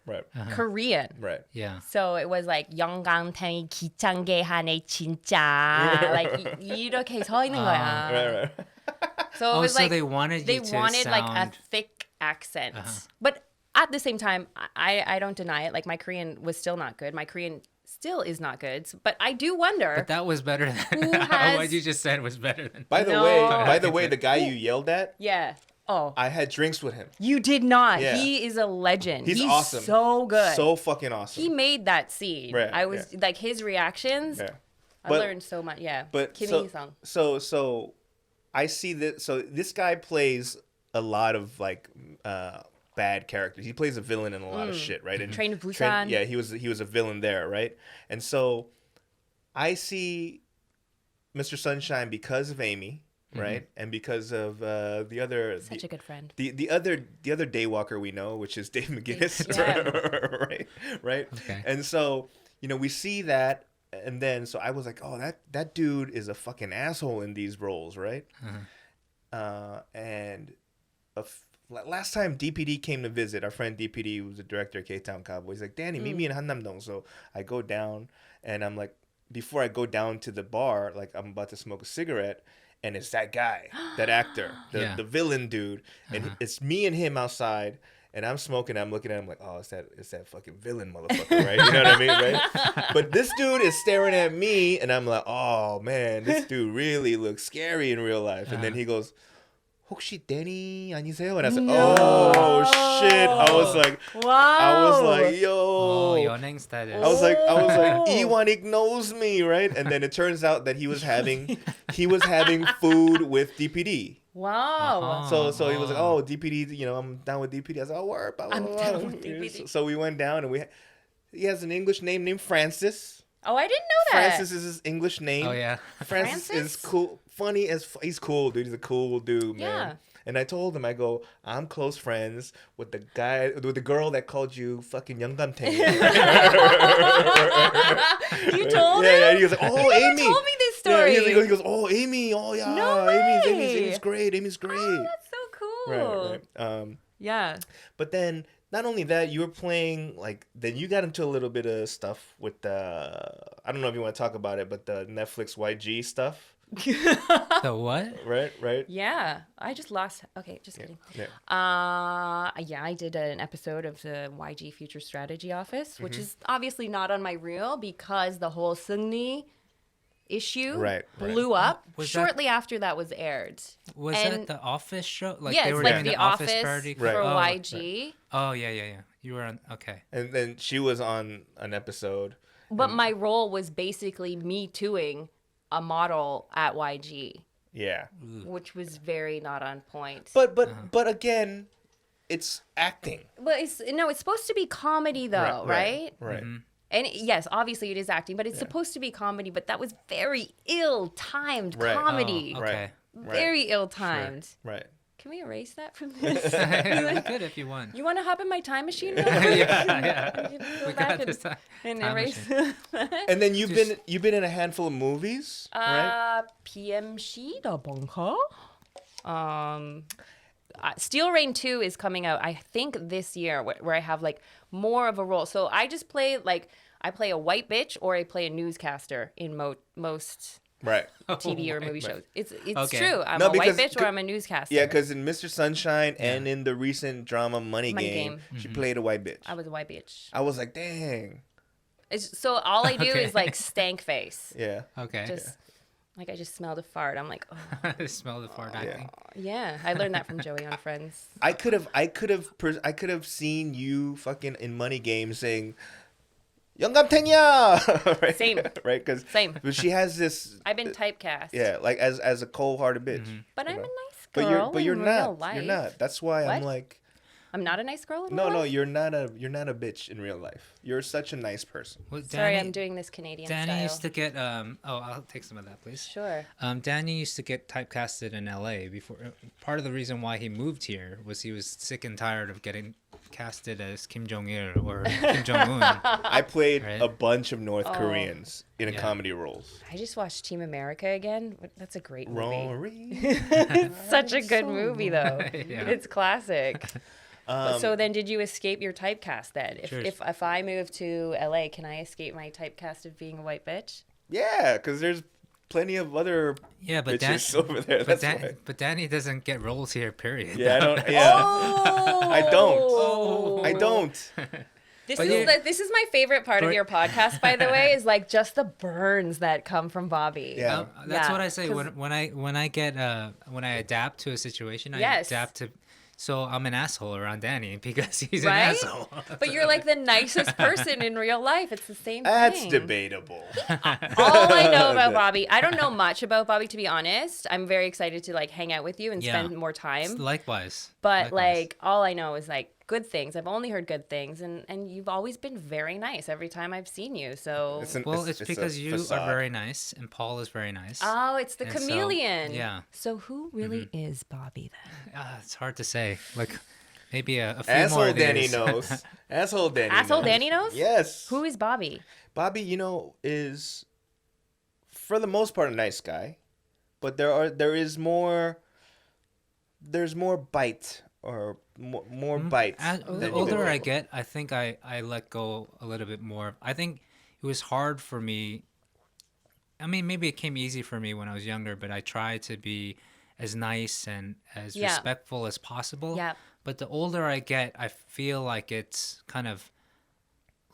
Korean. Right. Yeah. So it was like 영광탱이 기창게 하네 진짜 like 이렇게 서 있는 거야. Right. So it was so like they wanted you to like a sound- thick accent. But at the same time, I don't deny it. Like my Korean was still not good. My Korean still is not good. But I do wonder. But that was better than Who has- what you just said was better than. By the No. way, the guy you yelled at, Yeah. Oh, I had drinks with him. you did not. Yeah. He is a legend. He's awesome. So good. So fucking awesome. He made that scene. Right, I was like his reactions. Yeah. I But- learned so much. Yeah. But Kim so, Hee-sung. so I see that. So this guy plays a lot of like bad characters. He plays a villain in a lot of shit, right? And Train to Busan. yeah, he was a villain there, right? And so I see Mr. Sunshine because of Amy, right? And because of the other Such a good friend. the other daywalker we know, which is Dave McGinnis, Yeah. right. Okay. And so we see that, and then so I was like, oh, that dude is a fucking asshole in these roles, right? And last time DPD came to visit, our friend DPD, who was the director of K-Town Cowboys, he's like, Danny, meet me in Hannam-dong. So I go down, and I'm like, before I go down to the bar, like I'm about to smoke a cigarette, and it's that guy, that actor, the villain dude, and it's me and him outside, and I'm smoking. I'm looking at him like, oh, it's that fucking villain motherfucker, right? You know what I mean, right? But this dude is staring at me, and I'm like, oh man, this dude really looks scary in real life. And then he goes, 혹시 Danny 아니세요? And I said, oh shit! I was like, yo. 연행 status. I was like, Iwanik knows me, right? And then it turns out that he was having food with DPD. Wow. So he was like, oh, DPD, I'm down with DPD. I was like, oh, word, blah, blah, I'm blah. down with DPD. So we went down, and he has an English name named Francis. Oh, I didn't know that. Francis is his English name. Oh yeah. Francis is cool, funny as he's cool, dude. He's a cool dude, man. Yeah. And I told him, I go, I'm close friends with the girl that called you fucking Yeongamtae. You told him? Yeah, and he was like, oh, You never Amy. told me this story. Yeah, he goes, oh, Amy, oh yeah, No Amy's way. great, Amy's great. Oh, that's so cool. Right. Yeah. But then, not only that, you were playing, like, then you got into a little bit of stuff with the, I don't know if you want to talk about it, but the Netflix YG stuff. The what? Right? Yeah. I just lost. Okay, just kidding. Yeah. Yeah, I did an episode of the YG Future Strategy Office, which is obviously not on my reel because the whole Seungni issue blew up shortly after that was aired. Was that the Office show? Like yeah, they it's were like doing the Office Office party for YG. Right. Oh yeah. You were on. Okay. And then she was on an episode. But my role was basically me tooing a model at YG. Yeah. Which was very not on point. But again, it's acting. But it's supposed to be comedy though, right? Right. Mm-hmm. And yes, obviously it is acting, but it's supposed to be comedy, but that was very ill-timed comedy. Oh, okay. Very ill-timed. Sure. Right. Can we erase that from this? We could if you want. You want to hop in my time machine now? Yeah. Go We back got this time erase. And then you've been in a handful of movies, right? PMC the bunker. Steel Rain 2 is coming out, I think, this year, where I have like more of a role. So I just play I play a white bitch or I play a newscaster in most TV or movie shows. It's Okay. true. I'm a white bitch or I'm a newscaster. Yeah, because in Mr. Sunshine and in the recent drama Money Game, she played a white bitch. I was a white bitch. I was like, dang. So all I do is like stank face. Yeah. Okay. Just like I just smelled a fart. I'm like, oh. Smell the fart acting. Yeah. I learned that from Joey on Friends. I could have seen you fucking in Money Game saying, "영감탱이야!" Right? Same. Right? Because Same. But she has this. I've been typecast. Yeah, like as a cold-hearted bitch. But I'm a nice girl. But you're in not. real life. You're not. That's why I'm What? like. I'm not a nice girl in No, real no, life? you're not a bitch in real life. You're such a nice person. Well, Sorry, I'm doing this Canadian Danny style. used to get I'll take some of that, please. Sure. Danny used to get typecasted in LA before. Part of the reason why he moved here was he was sick and tired of getting casted as Kim Jong-il or Kim Jong-un. I played Right. a bunch of North Koreans in a comedy roles. I just watched Team America again. That's a great movie. Rory. It's such a good movie, though. Yeah. It's classic. But so then, did you escape your typecast then? Sure. If I move to LA, can I escape my typecast of being a white bitch? Yeah, because there's plenty of other But bitches over there. That's why. but Danny doesn't get roles here. Period. Yeah, I don't. Yeah, Oh, I don't. I don't. This is my favorite part of your podcast, by the way, is like just the burns that come from Bobby. Yeah. That's Yeah, what I say 'cause- when I adapt to a situation. I Yes. adapt to. So I'm an asshole around Danny because he's Right? an asshole. But you're like the nicest person in real life. It's the same That's thing. debatable. All I know about Bobby, I don't know much about Bobby, to be honest. I'm very excited to like hang out with you and Yeah. spend more time. Likewise. But Likewise. like all I know is like good things. I've only heard good things, and you've always been very nice every time I've seen you. So It's because a you facade. are very nice and Paul is very nice. oh, it's the And so- chameleon. yeah. So who really is Bobby then? It's hard to say. Like maybe a few more Asshole of Danny these. knows. Asshole Danny. Asshole knows. Danny knows? Yes. Who is Bobby? Bobby, is for the most part a nice guy, but there's more bite or more bite. The than you older would I think. get, I think I let go a little bit more. I think it was hard for me. I mean, maybe it came easy for me when I was younger, but I tried to be as nice and as Yeah. respectful as possible. Yeah. But the older I get, I feel like it's kind of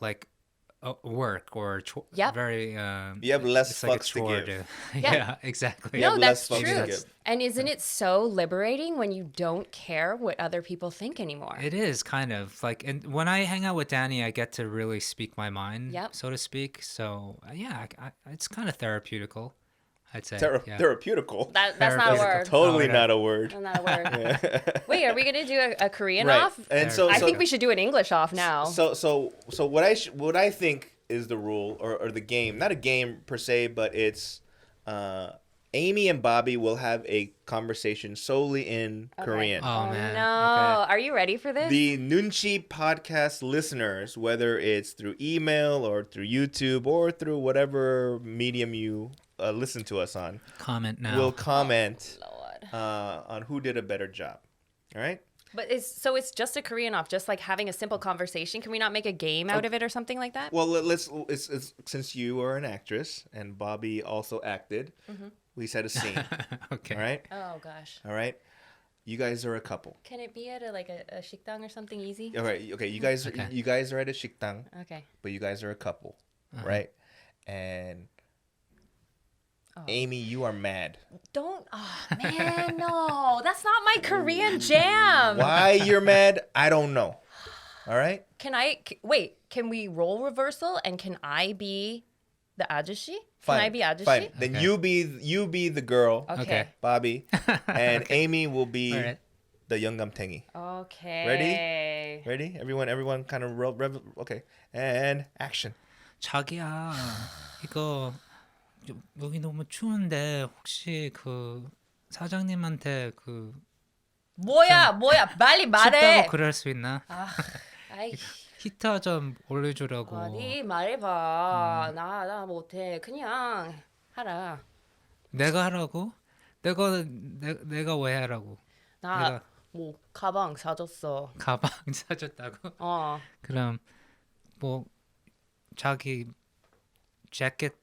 like work or Yep. very. You have less it's like a fucks to chore give. yeah, exactly. No, have that's less fucks to true. give. And isn't it so liberating when you don't care what other people think anymore? It is kind of like, and when I hang out with Danny, I get to really speak my mind, Yep. so to speak. So yeah, it's kind of therapeutical, I'd say. yeah. Therapeutical. That's not a word. Totally Oh, not a word. That's not a word. Wait, are we gonna do a Korean Right. off? And so I think we should do an English off now. So what I think is the rule or the game. Not a game per se, but it's Amy and Bobby will have a conversation solely in Korean. Oh, man. No. Okay. Are you ready for this? The Noonchi podcast listeners, whether it's through email or through YouTube or through whatever medium you listen to us on, Comment now. will comment Lord. on who did a better job. All right? But it's just a Korean off, just like having a simple conversation. Can we not make a game out of it or something like that? Well, it's since you are an actress and Bobby also acted, we set a scene. Okay. All right? Oh gosh. All right? You guys are a couple. Can it be at a 식당 or something easy? All right. Okay. You guys are at a 식당, Okay. but you guys are a couple, right? And Amy, you are mad. Don't. Oh man, no. That's not my Korean jam. Why you're mad? I don't know. All right. Wait? Can we role reversal and can I be the ajushi? Fine. Can I be ajushi? Fine. Then Okay. you be the girl, Okay. Bobby, and Amy will be All right. the 영감탱이. Okay. Ready? Everyone kind of okay. And action. 자기야, 이거 여기 너무 추운데 혹시 그 사장님한테 그 뭐야? 빨리 말해. 춥다고 그럴 수 있나? 아이. 히터 좀 올려주라고. 네 말해봐. 나 못해. 그냥 하라. 내가 하라고? 내가 왜 하라고? 나 내가 뭐 가방 사줬어. 가방 사줬다고? 어. 그럼 뭐 자기 재킷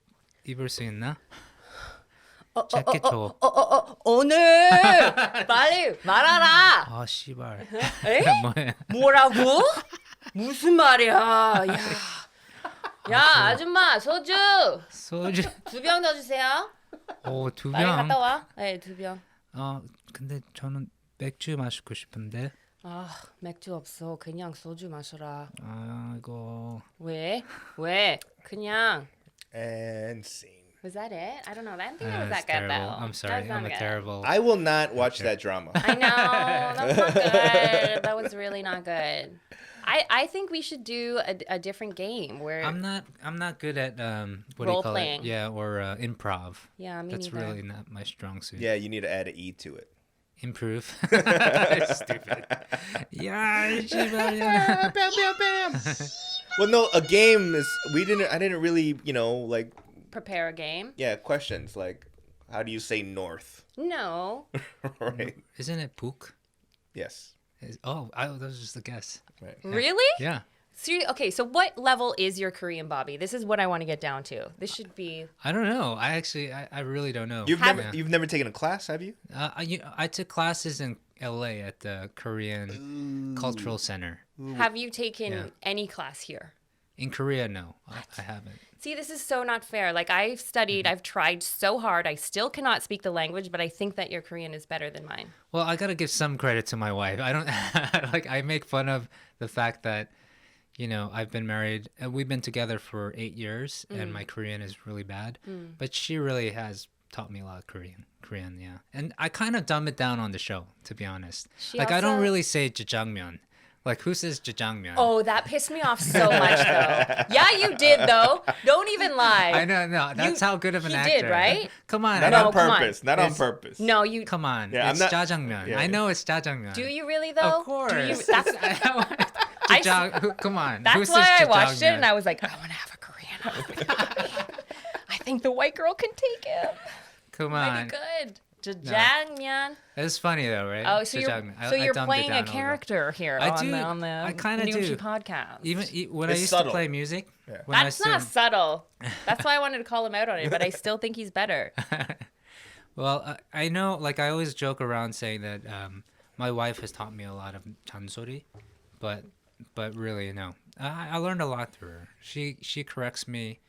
입을 수 있나? 재킷 줘. 오늘 빨리 말하라. 아 씨발. 에? 뭐야? 뭐라고? 무슨 말이야? 야 아줌마 소주 소주. 2병 더 주세요. 오, 2병. 빨리 갔다 와. 네, 2병. 근데 저는 맥주 마시고 싶은데. 아 맥주 없어. 그냥 소주 마셔라. 이거 왜? 그냥. And scene. Was that it? I don't know. I didn't think it was that that's good terrible. though. I'm sorry. That was I'm not a good. terrible. I will not watch that drama. I know. That's not good. That was really not good. I think we should do a different game where I'm not good at what Role do you call playing. it? Yeah, or improv. yeah, me That's neither. really not my strong suit. Yeah, you need to add an E to it. Improve. Stupid. Yeah, 씨발이야. Well, no, a game is I didn't really, like Prepare a game. questions like how do you say north? No. Right. Isn't it book? Yes. That was just a guess. Right. Really? Yeah. Okay, so what level is your Korean, Bobby? This is what I want to get down to. This should be. I don't know. I really don't know. You've never taken a class, have you? I took classes in LA at the Korean Cultural Center. Have you taken Yeah. any class here? In Korea, no, I haven't. See, this is so not fair. Like, I've studied, I've tried so hard. I still cannot speak the language, but I think that your Korean is better than mine. Well, I gotta give some credit to my wife. I don't like. I make fun of the fact that, I've been married. We've been together for 8 years, and my Korean is really bad. But she really has taught me a lot of Korean, yeah. And I kind of dumb it down on the show, to be honest. She I don't also- really say jjajangmyeon. Like, who says jjajangmyeon? Oh, that pissed me off so much, though. Yeah, you did, though. Don't even lie. I know, no, that's how good of an he actor. did, right? Come on, Not No, on come on. purpose. Not on purpose. No, you. come on. Yeah, it's I'm not- jjajangmyeon. Yeah, I yeah. know it's jjajangmyeon. Do you really, though? Of course. Do you, that's Come on. Who that's says why I watched it, jjajangmyeon? and I was like, I want to have a Korean husband. I think the white girl can take him. Come Might on. be good. Jjajangmyeon. It's funny though, right? Oh, so Jjajangmyeon. you're I dumbed it playing down a little. character here I on do. the I kinda Noonchi do. podcast. Even when It's I used subtle. to play music, Yeah. when That's not subtle. That's why I wanted to call him out on it, but I still think he's better. Well, I know, like I always joke around saying that my wife has taught me a lot of chansori, but really no, I learned a lot through her. She corrects me,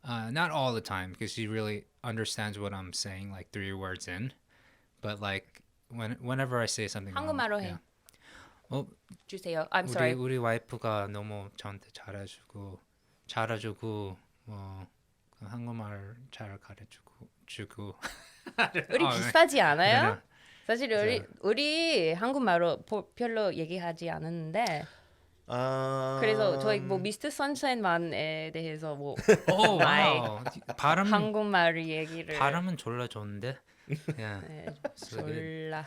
not all the time because she really understands what I'm saying, like 3 words in, but like whenever I say something wrong. 한국말로 해. 어, 주세요. I'm sorry. 우리 와이프가 너무 저한테 잘해주고 뭐 한국말 잘 가르쳐주고. 우리 어, 비슷하지 않아요? 네. 사실 우리 한국말로 별로 얘기하지 않았는데 그래서 저희 뭐 미스터 선샤인만에 대해서 뭐 오, 와우. 발음 한국말 얘기를 발음은 졸라 좋은데. Yeah. 네, So good. 졸라.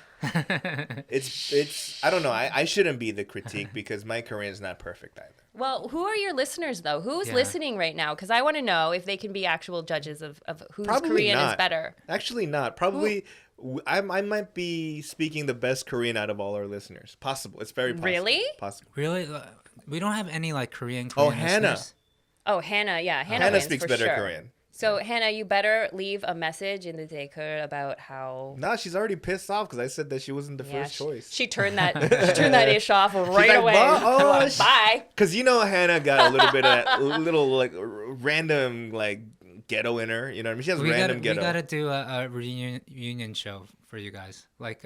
It's I don't know. I shouldn't be the critique because my Korean is not perfect either. Well, who are your listeners though? Who's Yeah. listening right now? Because I want to know if they can be actual judges of whose Probably Korean not. is better. Actually, not. Probably, I might be speaking the best Korean out of all our listeners. Possible. It's very possible. Really? Possible. Really? We don't have any like Korean Hannah. listeners? Oh, Hannah. Yeah, Hannah Hannah wins speaks for better sure. Korean. So Hannah, you better leave a message in the Daeker about how. No, she's already pissed off because I said that she wasn't the Yeah, first choice. She turned that ish off right like, away. "Bah, oh, Bye. Because Hannah got a little bit of that little like random like ghetto in her. You know what I mean? She has random ghetto. We gotta do a reunion show for you guys. Like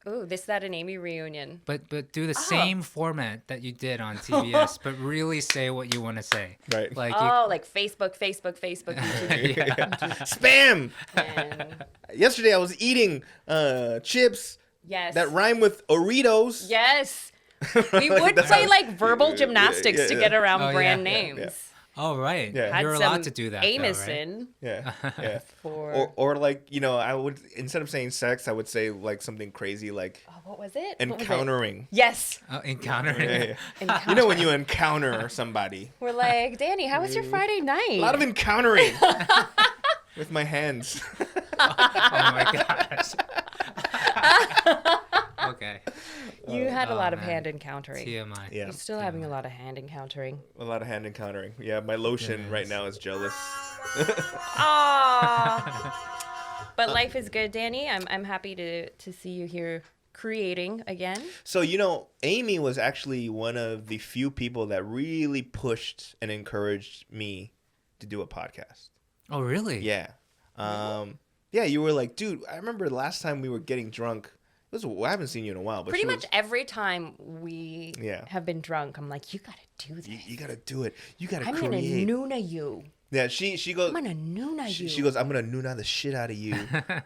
Ooh, this, that, and Amy reunion. but do the same format that you did on TBS, but really say what you want to say. Right. Like Like Facebook, YouTube. Spam. And Yesterday I was eating chips yes. that rhyme with Oritos. Yes. We would That's play how- like verbal gymnastics to get around Oh, brand yeah. names. Yeah. oh right, Yeah. Had you're some allowed to do that. Amison Yeah. Yeah. for. Or like, I would, instead of saying sex, I would say like something crazy like Oh, what was it? What was it? encountering. Yes. Though, right? Encounter. Yeah, yeah. You know when you encounter somebody. We're like, Danny, how was your Friday night? A lot of encountering with my hands. Oh my gosh. Okay. You had a lot of man. hand encountering. TMI. Yeah. You're still having a lot of hand encountering. A lot of hand encountering. Yeah, my lotion right now is jealous. Ah. But life is good, Danny. I'm happy to see you here creating again. So, Amy was actually one of the few people that really pushed and encouraged me to do a podcast. Oh really? Yeah. Yeah, you were like, dude, I remember last time we were getting drunk. I haven't seen you in a while, but Pretty much every time we Yeah. have been drunk, I'm like, you gotta do this. You gotta do it. You gotta I'm create. gonna Nuna you. Yeah, she goes. I'm gonna Nuna you. She goes, I'm gonna Nuna the shit out of you,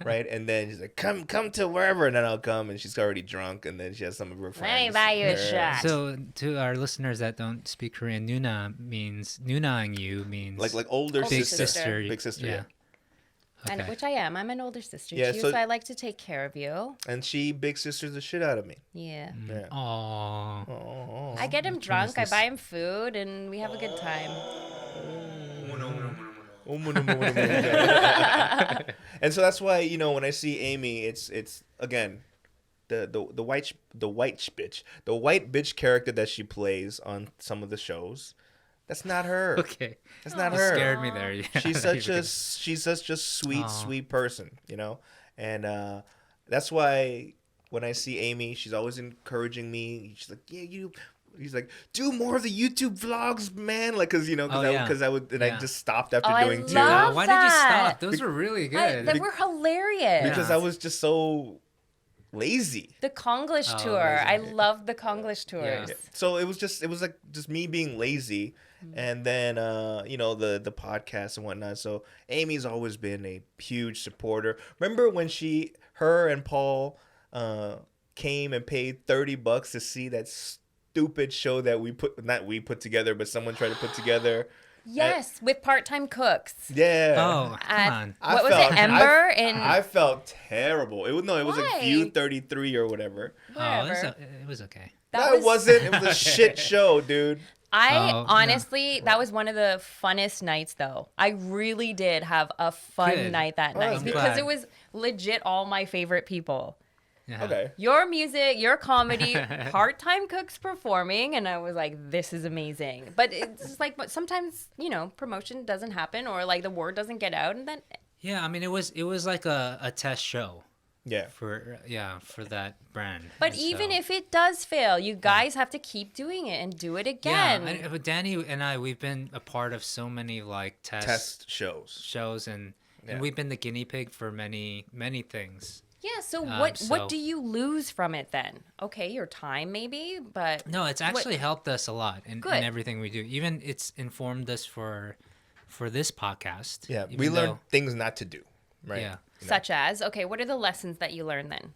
right? And then she's like, come to wherever, and then I'll come, and she's already drunk, and then she has some of her friends. Let me buy you a Yeah. shot. So to our listeners that don't speak Korean, Nunaing you means Like older big sister. sister. Big sister, yeah. And Okay. which I am. I'm an older sister Yeah, too, so- so I like to take care of you. And she big sisters the shit out of me. Yeah. Yeah. Aww. Oh. I get him drunk, I this? buy him food, and we have a good time. And so that's why when I see Amy, it's again the white bitch character that she plays on some of the shows. That's not her. Okay. That's not You her. scared me there. Yeah. She's such a sweet person, and that's why when I see Amy, she's always encouraging me. She's like, he's like, do more of the YouTube vlogs, man. Like, cause I would, and I just stopped after I doing two love Why did you that. stop? Those were really good. They were hilarious. because I was just so lazy. The Konglish Oh, tour. lazy. I loved the Konglish tours. Yeah. So it was like just me being lazy, and then the podcast and whatnot. So Amy's always been a huge supporter. Remember when her and Paul came and paid $30 to see that stupid show that not we put together, but someone tried to put together. Yes, with part-time cooks. Yeah. Oh, come on. What was it, Ember? I felt terrible. It was Why? like View 33 or whatever. Oh, Whatever. it was okay. No, it wasn't. It was a shit show, dude. I Oh, honestly, that was one of the funnest nights, though. I really did have a fun Good. night that night I'm because glad. it was legit all my favorite people. Yeah. Okay. Your music, your comedy, part-time cooks performing, and I was like, this is amazing. But it's just like, but sometimes, promotion doesn't happen or like the word doesn't get out, and then Yeah, I mean, it was like a test show Yeah. for that brand. But And even so- if it does fail, you guys have to keep doing it and do it again. yeah, but Danny and I, we've been a part of so many like Test shows. shows, and we've been the guinea pig for many things. Yeah, so so- what do you lose from it then? Okay, your time maybe, but No, it's actually helped us a lot in Good. everything we do. Even it's informed us for this podcast. Yeah, even we learned though- things not to do, right? Yeah. such as, okay, what are the lessons that you learned then?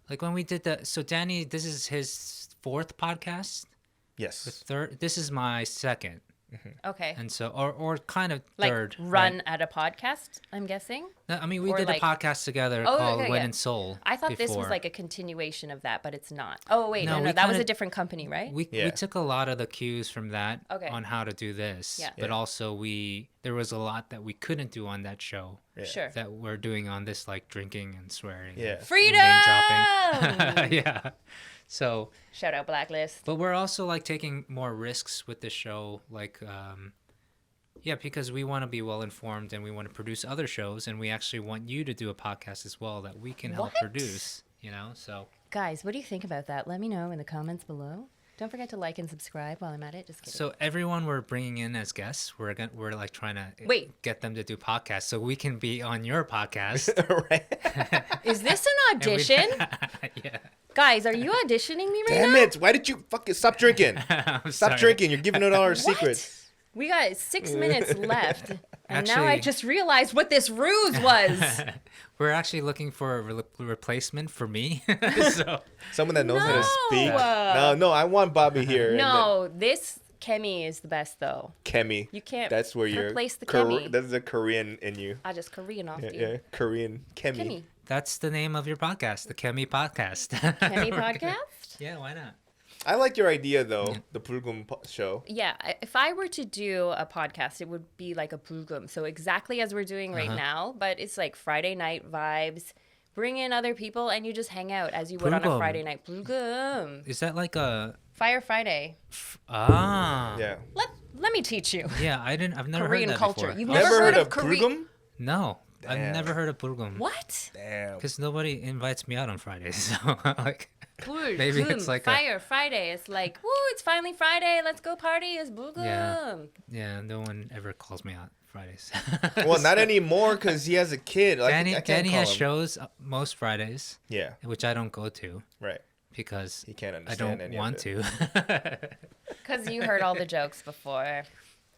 Like when we did so Danny, this is his 4th podcast. Yes. The third. This is my second, Okay. and so or kind of Like third. run right? at a podcast, I'm guessing. No, I mean, we or did like- a podcast together Oh, called okay, When yeah. in Seoul. I thought this was before. like a continuation of that, but it's not. Oh wait, No, no, we that was kinda- a different company, right? We Yeah. took a lot of the cues from that Okay. on how to do this. Yeah. But Yeah. also there was a lot that we couldn't do on that show Yeah. Sure. that we're doing on this, like drinking and swearing. Yeah. and Freedom! name dropping. Yeah. So, Shout out Blacklist. but we're also like taking more risks with the show, like yeah, because we want to be well informed and we want to produce other shows, and we actually want you to do a podcast as well that we can help What? produce, you know? So Guys, what do you think about that? Let me know in the comments below. Don't forget to like and subscribe while I'm at it. Just kidding. so everyone we're bringing in as guests, we're like trying to Wait. get them to do podcasts so we can be on your podcast. Right. Is this an And we- audition? Yeah. Guys, are you auditioning me right Damn now? it! Why did you fucking stop drinking? I'm Stop sorry. drinking. You're giving out all our secrets. We got 6 minutes left. And now I Actually- just realized what this ruse was. We're actually looking for a replacement for me. So Someone that knows how to speak. No. No, I want Bobby here. and No, this Kemi is the best though. then Kemi. You can't That's where you're. replace the Kemi. That's the Korean in you. I just Korean off Yeah, you. yeah, Korean Kemi. Kemi. that's the name of your podcast, the Kemi Podcast. Kemi podcast? Yeah, why not? I like your idea though, the Pulgum show. Yeah, if I were to do a podcast, it would be like a bulgum. So exactly as we're doing right now, but it's like Friday night vibes. Bring in other people and you just hang out as you would on a Bulgum. Friday night. Bulgum. Is that like a Fire Friday. Yeah. Let me teach you. Yeah, I've never Korean heard that culture. before. You've Oh, Never heard of Pulgum? No, Damn. I've never heard of Burgum. What? Damn. Because nobody invites me out on Fridays. So like, Bulgum. Maybe it's like a- Fire Friday. It's like, woo, it's finally Friday. Let's go party. It's bulgum. yeah, no one ever calls me out Fridays. Well, not anymore because he has a kid. Like, Danny I can't Danny call has him. shows most Fridays, Yeah, which I don't go to right. because He can't I understand don't any want of it. to. Because you heard all the jokes before.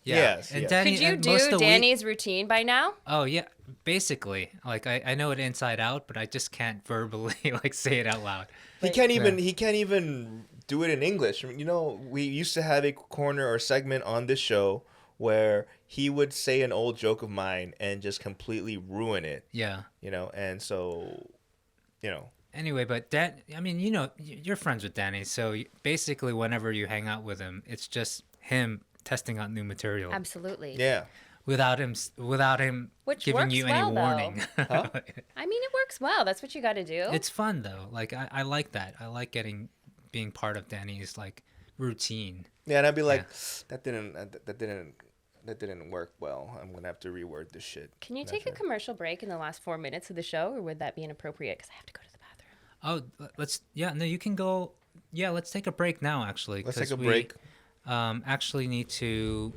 Yeah. Yes, And yes. Danny, Could you and most of do the week- Danny's routine by now? Oh yeah, basically. Like I know it inside out, but I just can't verbally like say it out loud. He can't even do it in English. You know, we used to have a corner or segment on this show where he would say an old joke of mine and just completely ruin it. Yeah. You know, and so, you know, Anyway, but I mean, you know, you're friends with Danny, so basically whenever you hang out with him, it's just him testing out new material Absolutely. yeah. without him Which giving works you well, any warning. Huh? I mean, it works well. That's what you got to do. It's fun though. Like I like that. I like being part of Danny's like routine. Yeah, and I'd be like, that didn't work well. I'm gonna have to reword this shit. Can you That's take a right. commercial break in the last 4 minutes of the show, or would that be inappropriate? Because I have to go to the bathroom. Oh, no, you can go. Yeah, let's take a break now. Actually, Let's 'cause take a we, break. Actually need to.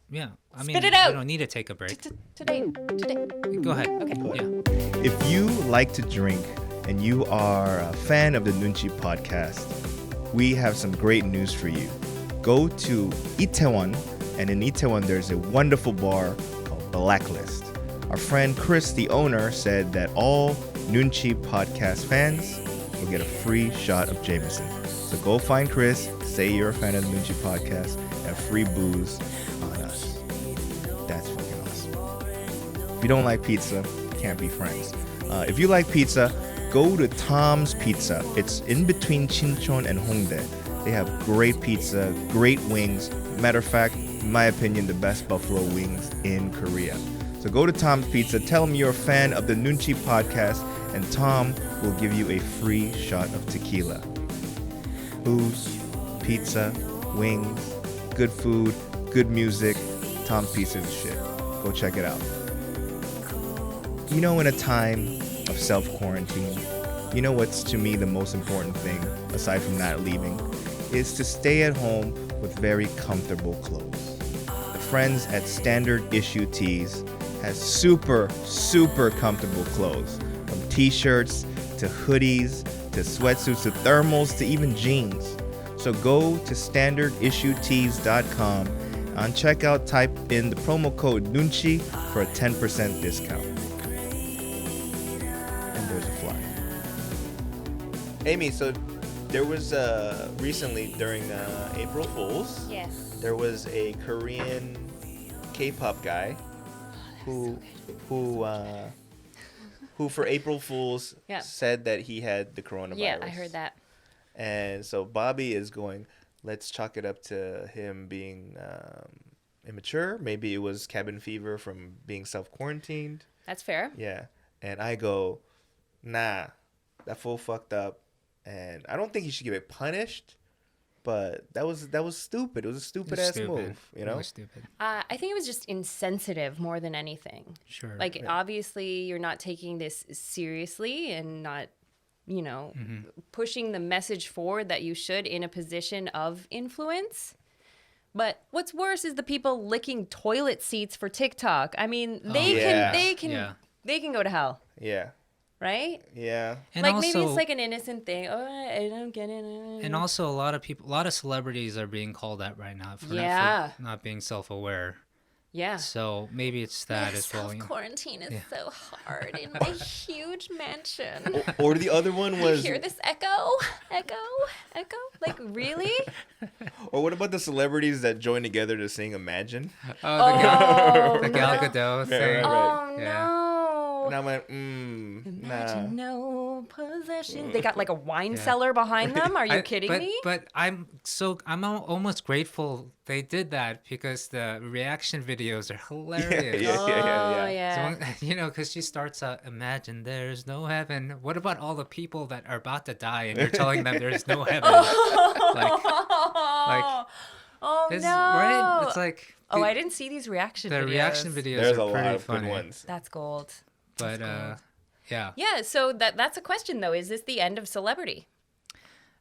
Yeah, I mean, Spit it out! we don't need to take a break. Today. Go ahead. Okay. Yeah. If you like to drink and you are a fan of the Noonchi podcast, we have some great news for you. Go to Itaewon, and in Itaewon there's a wonderful bar called Blacklist. Our friend Chris, the owner, said that all Noonchi podcast fans will get a free shot of Jameson. So go find Chris, say you're a fan of the Noonchi podcast, and free booze on us. That's fucking awesome. If you don't like pizza, can't be friends. If you like pizza, go to Tom's Pizza. It's in between Chincheon and Hongdae. They have great pizza, great wings. Matter of fact, in my opinion, the best buffalo wings in Korea. So go to Tom's Pizza, tell them you're a fan of the Noonchi podcast, and Tom will give you a free shot of tequila. Booze, pizza, wings, good food, good music. Tom's Pizza is shit. Go check it out. You know, in a time of self-quarantine, you know what's to me the most important thing, aside from not leaving, is to stay at home with very comfortable clothes. The friends at Standard Issue Tees has super, super comfortable clothes, from t-shirts to hoodies to sweatsuits to thermals to even jeans. So go to standardissuetees.com. On checkout, type in the promo code Noonchi for a 10% discount. And there's a fly. Amy, so There was recently during April Fools. Yes. There was a Korean K-pop guy who for April Fools said that he had the coronavirus. Yeah, I heard that. And so Bobby is going, let's chalk it up to him being immature. Maybe it was cabin fever from being self-quarantined. That's fair. Yeah. And I go, nah, that fool fucked up. And I don't think he should get punished. But that was stupid. It was a stupid-ass move, you know? It was stupid. I think it was just insensitive more than anything. Sure. Like, obviously, you're not taking this seriously and not, you know, pushing the message forward that you should in a position of influence. But what's worse is the people licking toilet seats for TikTok. I mean, they can go to hell. Yeah. Right? Yeah. And like, also, maybe it's like an innocent thing. Oh, I don't get it. And also, a lot of celebrities are being called out right now for not being self-aware. Yeah. So maybe it's that as well. Self-quarantine is so hard in my huge mansion. Or the other one was... You hear this echo? Like, really? Or what about the celebrities that join together to sing Imagine? The Gal Gadot thing. Oh, Yeah. no. And I went, Imagine nah. no possession. They got like a wine cellar behind them. Are you kidding me? But I'm almost grateful they did that because the reaction videos are hilarious. Yeah. So, you know, because she starts out, imagine there's no heaven. What about all the people that are about to die and you're telling them there's no heaven? Oh, it's, no. Right? It's like... I didn't see these reaction videos. The reaction videos There's are a pretty lot of funny. good ones. That's gold. But, yeah. Yeah, so that's a question, though. Is this the end of celebrity?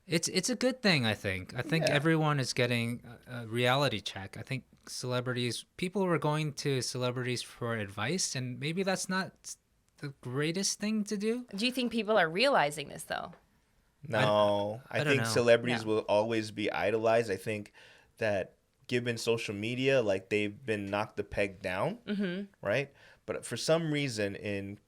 It's a good thing, I think. I think everyone is getting a reality check. I think people were going to celebrities for advice, and maybe that's not the greatest thing to do. Do you think people are realizing this, though? No, I don't think know. celebrities will always be idolized. I think that given social media, like they've been knocked the peg down, right? But for some reason,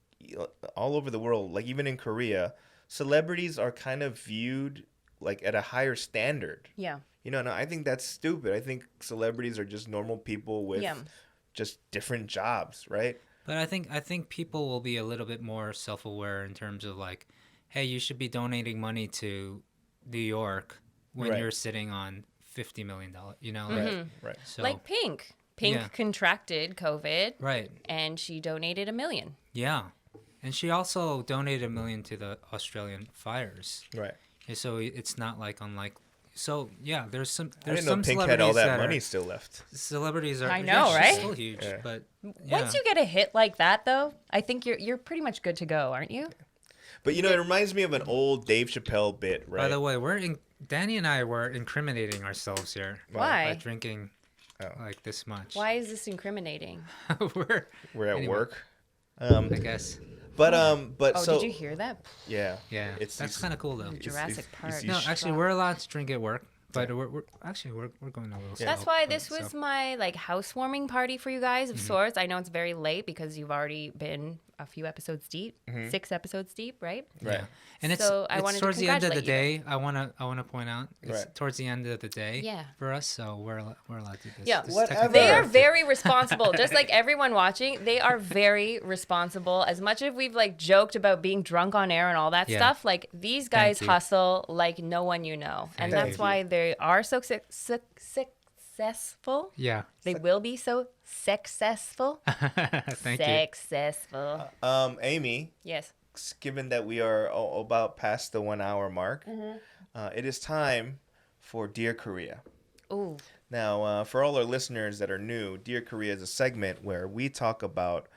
all over the world, like even in Korea, celebrities are kind of viewed like at a higher standard. Yeah. You know, no, I think that's stupid. I think celebrities are just normal people with just different jobs, right? But I think people will be a little bit more self-aware in terms of like, hey, you should be donating money to New York when you're sitting on $50 million, you know? Right. So, like Pink. Pink contracted COVID. Right. And she donated $1 million. Yeah. And she also donated $1 million to the Australian fires. Right. And so it's not like unlike... So, yeah, there's some I didn't know Pink had all that money still left. Celebrities are... I know, right? Still huge, but... Once you get a hit like that, though, I think you're pretty much good to go, aren't you? But, you know, it reminds me of an old Dave Chappelle bit, right? By the way, Danny and I were incriminating ourselves here. Why? By drinking like this much. Why is this incriminating? We're at work. I guess. But so... did you hear that? Yeah. Yeah. That's kind of cool, though. Jurassic Park. No, actually, we're allowed to drink at work. But we're going a little slow. That's why this was my like housewarming party for you guys of sorts. I know it's very late because you've already been a few episodes deep, 6 episodes deep, right? Right. And so it's towards the end of the day. I want to point out it's Right. towards the end of the day for us, so we're allowed to do this. Yeah, this whatever. technical- they are very responsible. Just like everyone watching, they are very responsible. As much as we've like joked about being drunk on air and all that stuff, like these guys Thank you. hustle like no one you know, and Thank that's you. why they are so successful. Yeah. They will be so successful. Thank you. Successful. Amy, Yes. given that we are about past the 1 hour mark, it is time for Dear Korea. Ooh. Now, for all our listeners that are new, Dear Korea is a segment where we talk about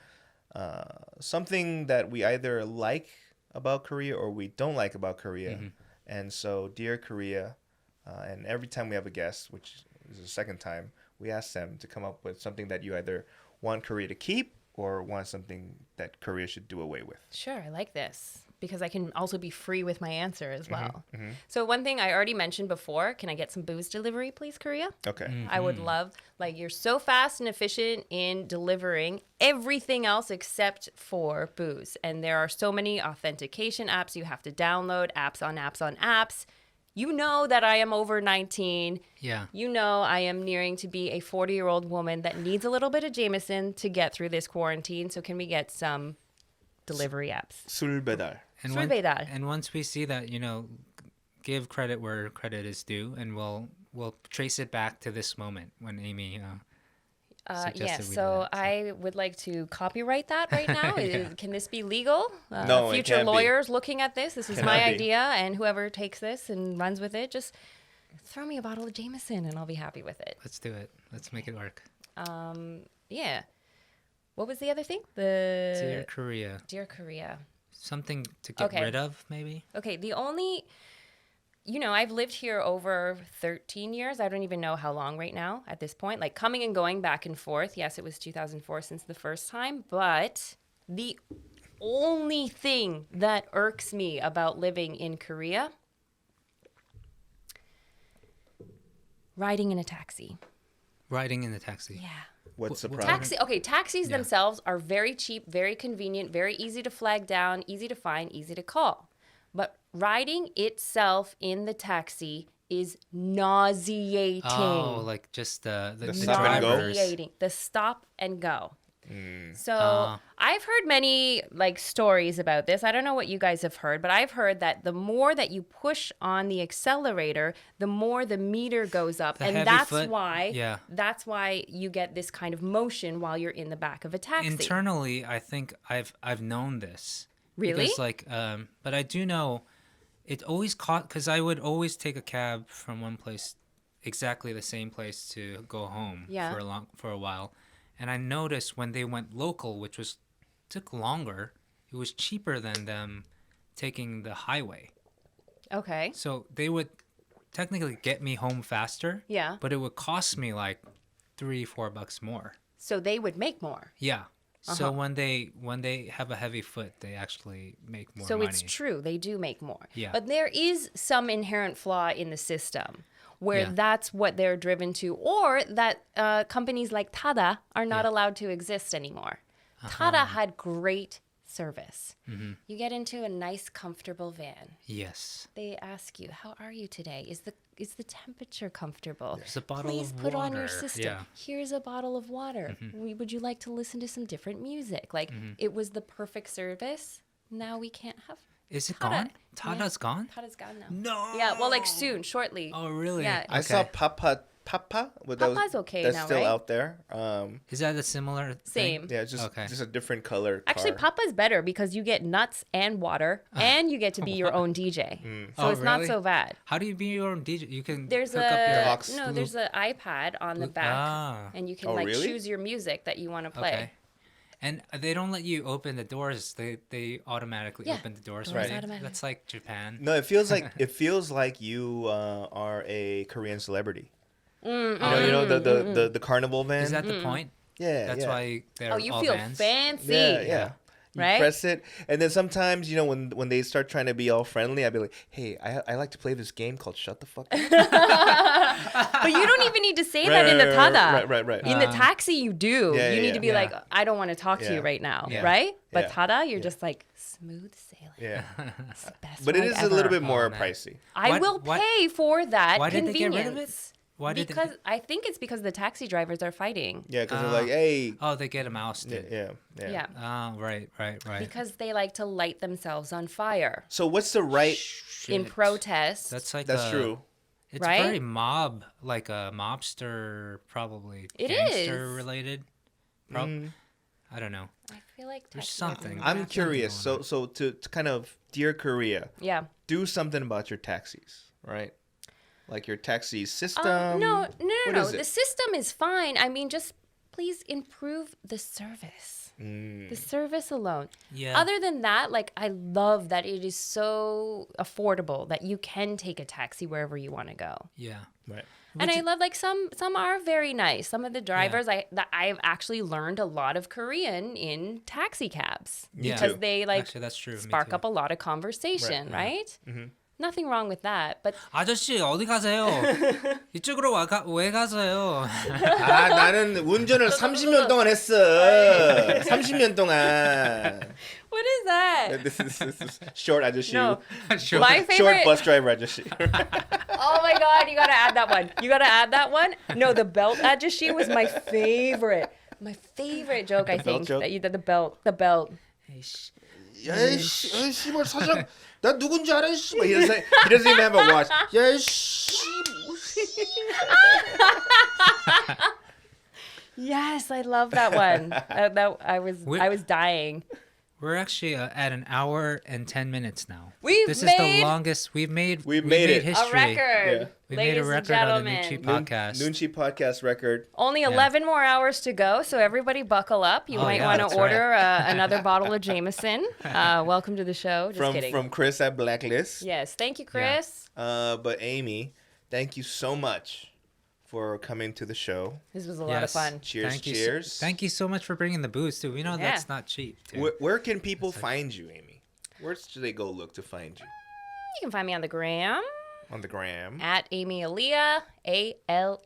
something that we either like about Korea or we don't like about Korea. And so, Dear Korea, and every time we have a guest, which is the second time, we ask them to come up with something that you either want Korea to keep or want something that Korea should do away with. Sure, I like this because I can also be free with my answer as well. So one thing I already mentioned before, can I get some booze delivery, please, Korea? Okay. I would love, like, you're so fast and efficient in delivering everything else except for booze. And there are so many authentication apps you have to download, apps on apps on apps. You know that I am over 19. Yeah. You know I am nearing to be a 40-year-old woman that needs a little bit of Jameson to get through this quarantine. So can we get some delivery apps? 술 배달. And, 술 배달. and once we see that, give credit where credit is due, and we'll trace it back to this moment when Amy suggested Yes, we do so that, I would like to copyright that right now. Can this be legal? No, it future can't be. lawyers looking at this. This is Cannot my be. idea, and whoever takes this and runs with it, just throw me a bottle of Jameson, and I'll be happy with it. Let's do it. Let's make it work. Yeah. What was the other thing? The Dear Korea. Dear Korea. Something to get Okay. rid of, maybe? Okay, the only, I've lived here over 13 years. I don't even know how long right now at this point. Like coming and going back and forth. Yes, it was 2004 since the first time. But the only thing that irks me about living in Korea, riding in a taxi. Riding in the taxi. Yeah. What's the Wh- problem? Taxis themselves are very cheap, very convenient, very easy to flag down, easy to find, easy to call. But riding itself in the taxi is nauseating. Oh, like just the stop and go? drivers. Nauseating. The stop and go. So I've heard many stories about this. I don't know what you guys have heard, but I've heard that the more that you push on the accelerator, the more the meter goes up, The and heavy that's foot, why yeah. that's why you get this kind of motion while you're in the back of a taxi. Internally, I think I've known this. Really? Because but I do know it always caught because I would always take a cab from one place, exactly the same place to go home Yeah. for a while, and I noticed when they went local, which took longer, it was cheaper than them taking the highway. Okay. So they would technically get me home faster. Yeah. But it would cost me like $3-4 more. So they would make more. Yeah. So when they have a heavy foot, they actually make more So money. it's true. They do make more. Yeah. But there is some inherent flaw in the system where Yeah. that's what they're driven to, or that companies like Tada are not allowed to exist anymore. Tada had great service. Mm-hmm. You get into a nice, comfortable van. Yes. They ask you, "How are you today? Is the temperature comfortable? There's a bottle Please of put on your water." system. Yeah. Here's a bottle of water. Would you like to listen to some different music?" Like it was the perfect service. Now we can't have. Is it Tada. gone? Tada's gone? Tada's gone now. No. Yeah, well, soon, shortly. Oh, really? Yeah. I saw Okay. Papa. Papa's okay that's now, still right? out there. Is that a similar thing? Same. Yeah, just Okay. just a different color. Actually, car. Papa's better because you get nuts and water, and you get to be your own DJ. So Oh, it's not really? so bad. How do you be your own DJ? You can There's hook up your Vox there's an iPad on the back, Ah. and you can Oh, really? choose your music that you want to play. Okay. And they don't let you open the doors. They automatically Yeah. open the doors. Doors Right. automatically. That's like Japan. No, it feels like you are a Korean celebrity. You know the carnival van. Is that the point? Yeah, That's yeah. why they're Oh, you all feel vans? fancy. Yeah. You Right? press it, and then sometimes when they start trying to be all friendly, I'd be like, "Hey, I like to play this game called Shut the Fuck Up." But you don't even need to say that in the Tada. Right. In the taxi, you do. Yeah, you yeah, need to be yeah. like, "I don't want to talk to Yeah. you right now," Yeah. right? But Yeah. Tada, you're just like smooth sailing. Yeah, It's the best but it ride is a little ever. bit more Oh, man. pricey. I Why- will why- pay for that Why did they convenience. get rid of it? Why did Because I think it's because the taxi drivers are fighting. Yeah, because they're like, "Hey, Oh, they get them ousted. yeah." Yeah. Oh, right. Because they like to light themselves on fire So what's the right? in Shit. protest. That's like That's true. It's Right? very like a mobster, probably It gangster is. related. I don't know. I feel like There's taxi something. drivers- I'm Nothing curious. going So to kind of Dear Korea, Yeah. do something about your taxis, right? Like your taxi system. No. what is it? The system is fine. I mean, just please improve the service. The service alone. Yeah. Other than that, I love that it is so affordable that you can take a taxi wherever you want to go. Yeah. Right. And I love some are very nice. Some of the drivers I've actually learned a lot of Korean in taxi cabs Yeah. because too. they Actually, that's true. Me spark too. up a lot of conversation, right? Nothing wrong with that. But 아저씨 어디 가세요? 이쪽으로 왜 가세요? 아, 나는 운전을 30년 동안 했어. 30년 동안. What is that? This is short ajashi. No. Sure. My favorite. Short bus driver ajashi. Oh my god, you gotta add that one. You gotta add that one. No, the belt ajashi was my favorite. My favorite joke, I think. joke? That you did the belt. The belt. 야이 씨발 사장 나 누군지 알아 씨. He doesn't even have a watch. 야이 씨. Yes, I love that one. I was dying. We're actually at an hour and 10 minutes now. This is the longest we've made it. history. A record. Yeah. We Ladies made a and record on the gentlemen. Noonchi podcast. Noonchi podcast record. Only 11 more hours to go, so everybody buckle up. You might want that's to order another bottle of Jameson. Welcome to the show. Just kidding. From Chris at Blacklist. Yes, thank you, Chris. But Amy, thank you so much for coming to the show. This was a lot of fun. Cheers, cheers. Thank you so much for bringing the booze, too. We know that's not cheap, too. Where can people find you, Amy? Where should they go look to find you? You can find me on the gram. On the gram. At Amy Aleha, Aleha.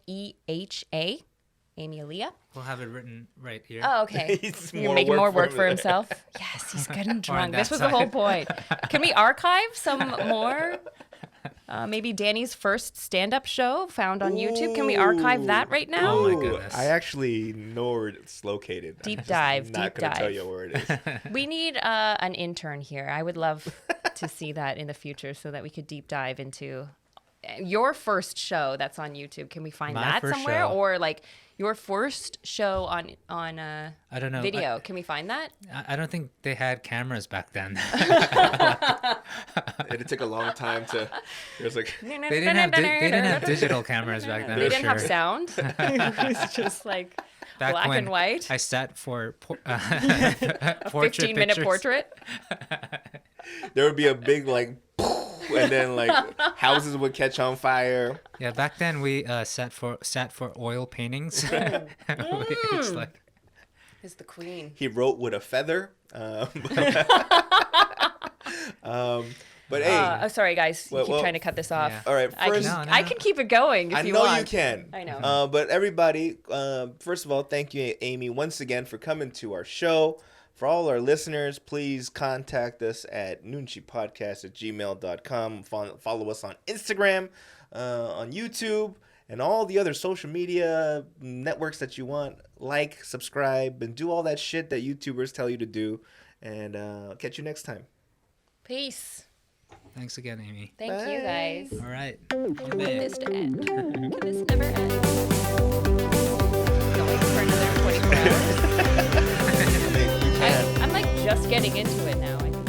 Amy Aleha. We'll have it written right here. Oh, okay. You're making more work for himself. Yes, he's getting drunk. This was the whole point. Can we archive some more? Maybe Danny's first stand-up show found on YouTube. Can we archive that right now? Oh my goodness. I actually know where it's located. Deep dive. I'm not going to tell you where it is. We need an intern here. I would love to see that in the future so that we could deep dive into your first show that's on YouTube. Can we find that somewhere? Show. Or like your first show on I don't know. video. Can we find that? I don't think they had cameras back then. It took a long time to. There's like. They didn't have digital cameras back then. They didn't have sound. It was just like back black when and white. I sat for A 15-minute portrait. There would be a big like. And then like houses would catch on fire. Yeah, back then we sat for oil paintings. It's like Is the queen. He wrote with a feather. But hey, sorry guys, you keep trying to cut this off. Yeah. all right. First, I can keep it going if you want. I know you can. I know. But everybody, first of all, thank you, Amy, once again for coming to our show. For all our listeners, please contact us at noonchipodcast@gmail.com. Follow us on Instagram, on YouTube, and all the other social media networks that you want. Like, subscribe, and do all that shit that YouTubers tell you to do. And catch you next time. Peace. thanks again, Amy. Thank you guys. All right. Can this to end? Can this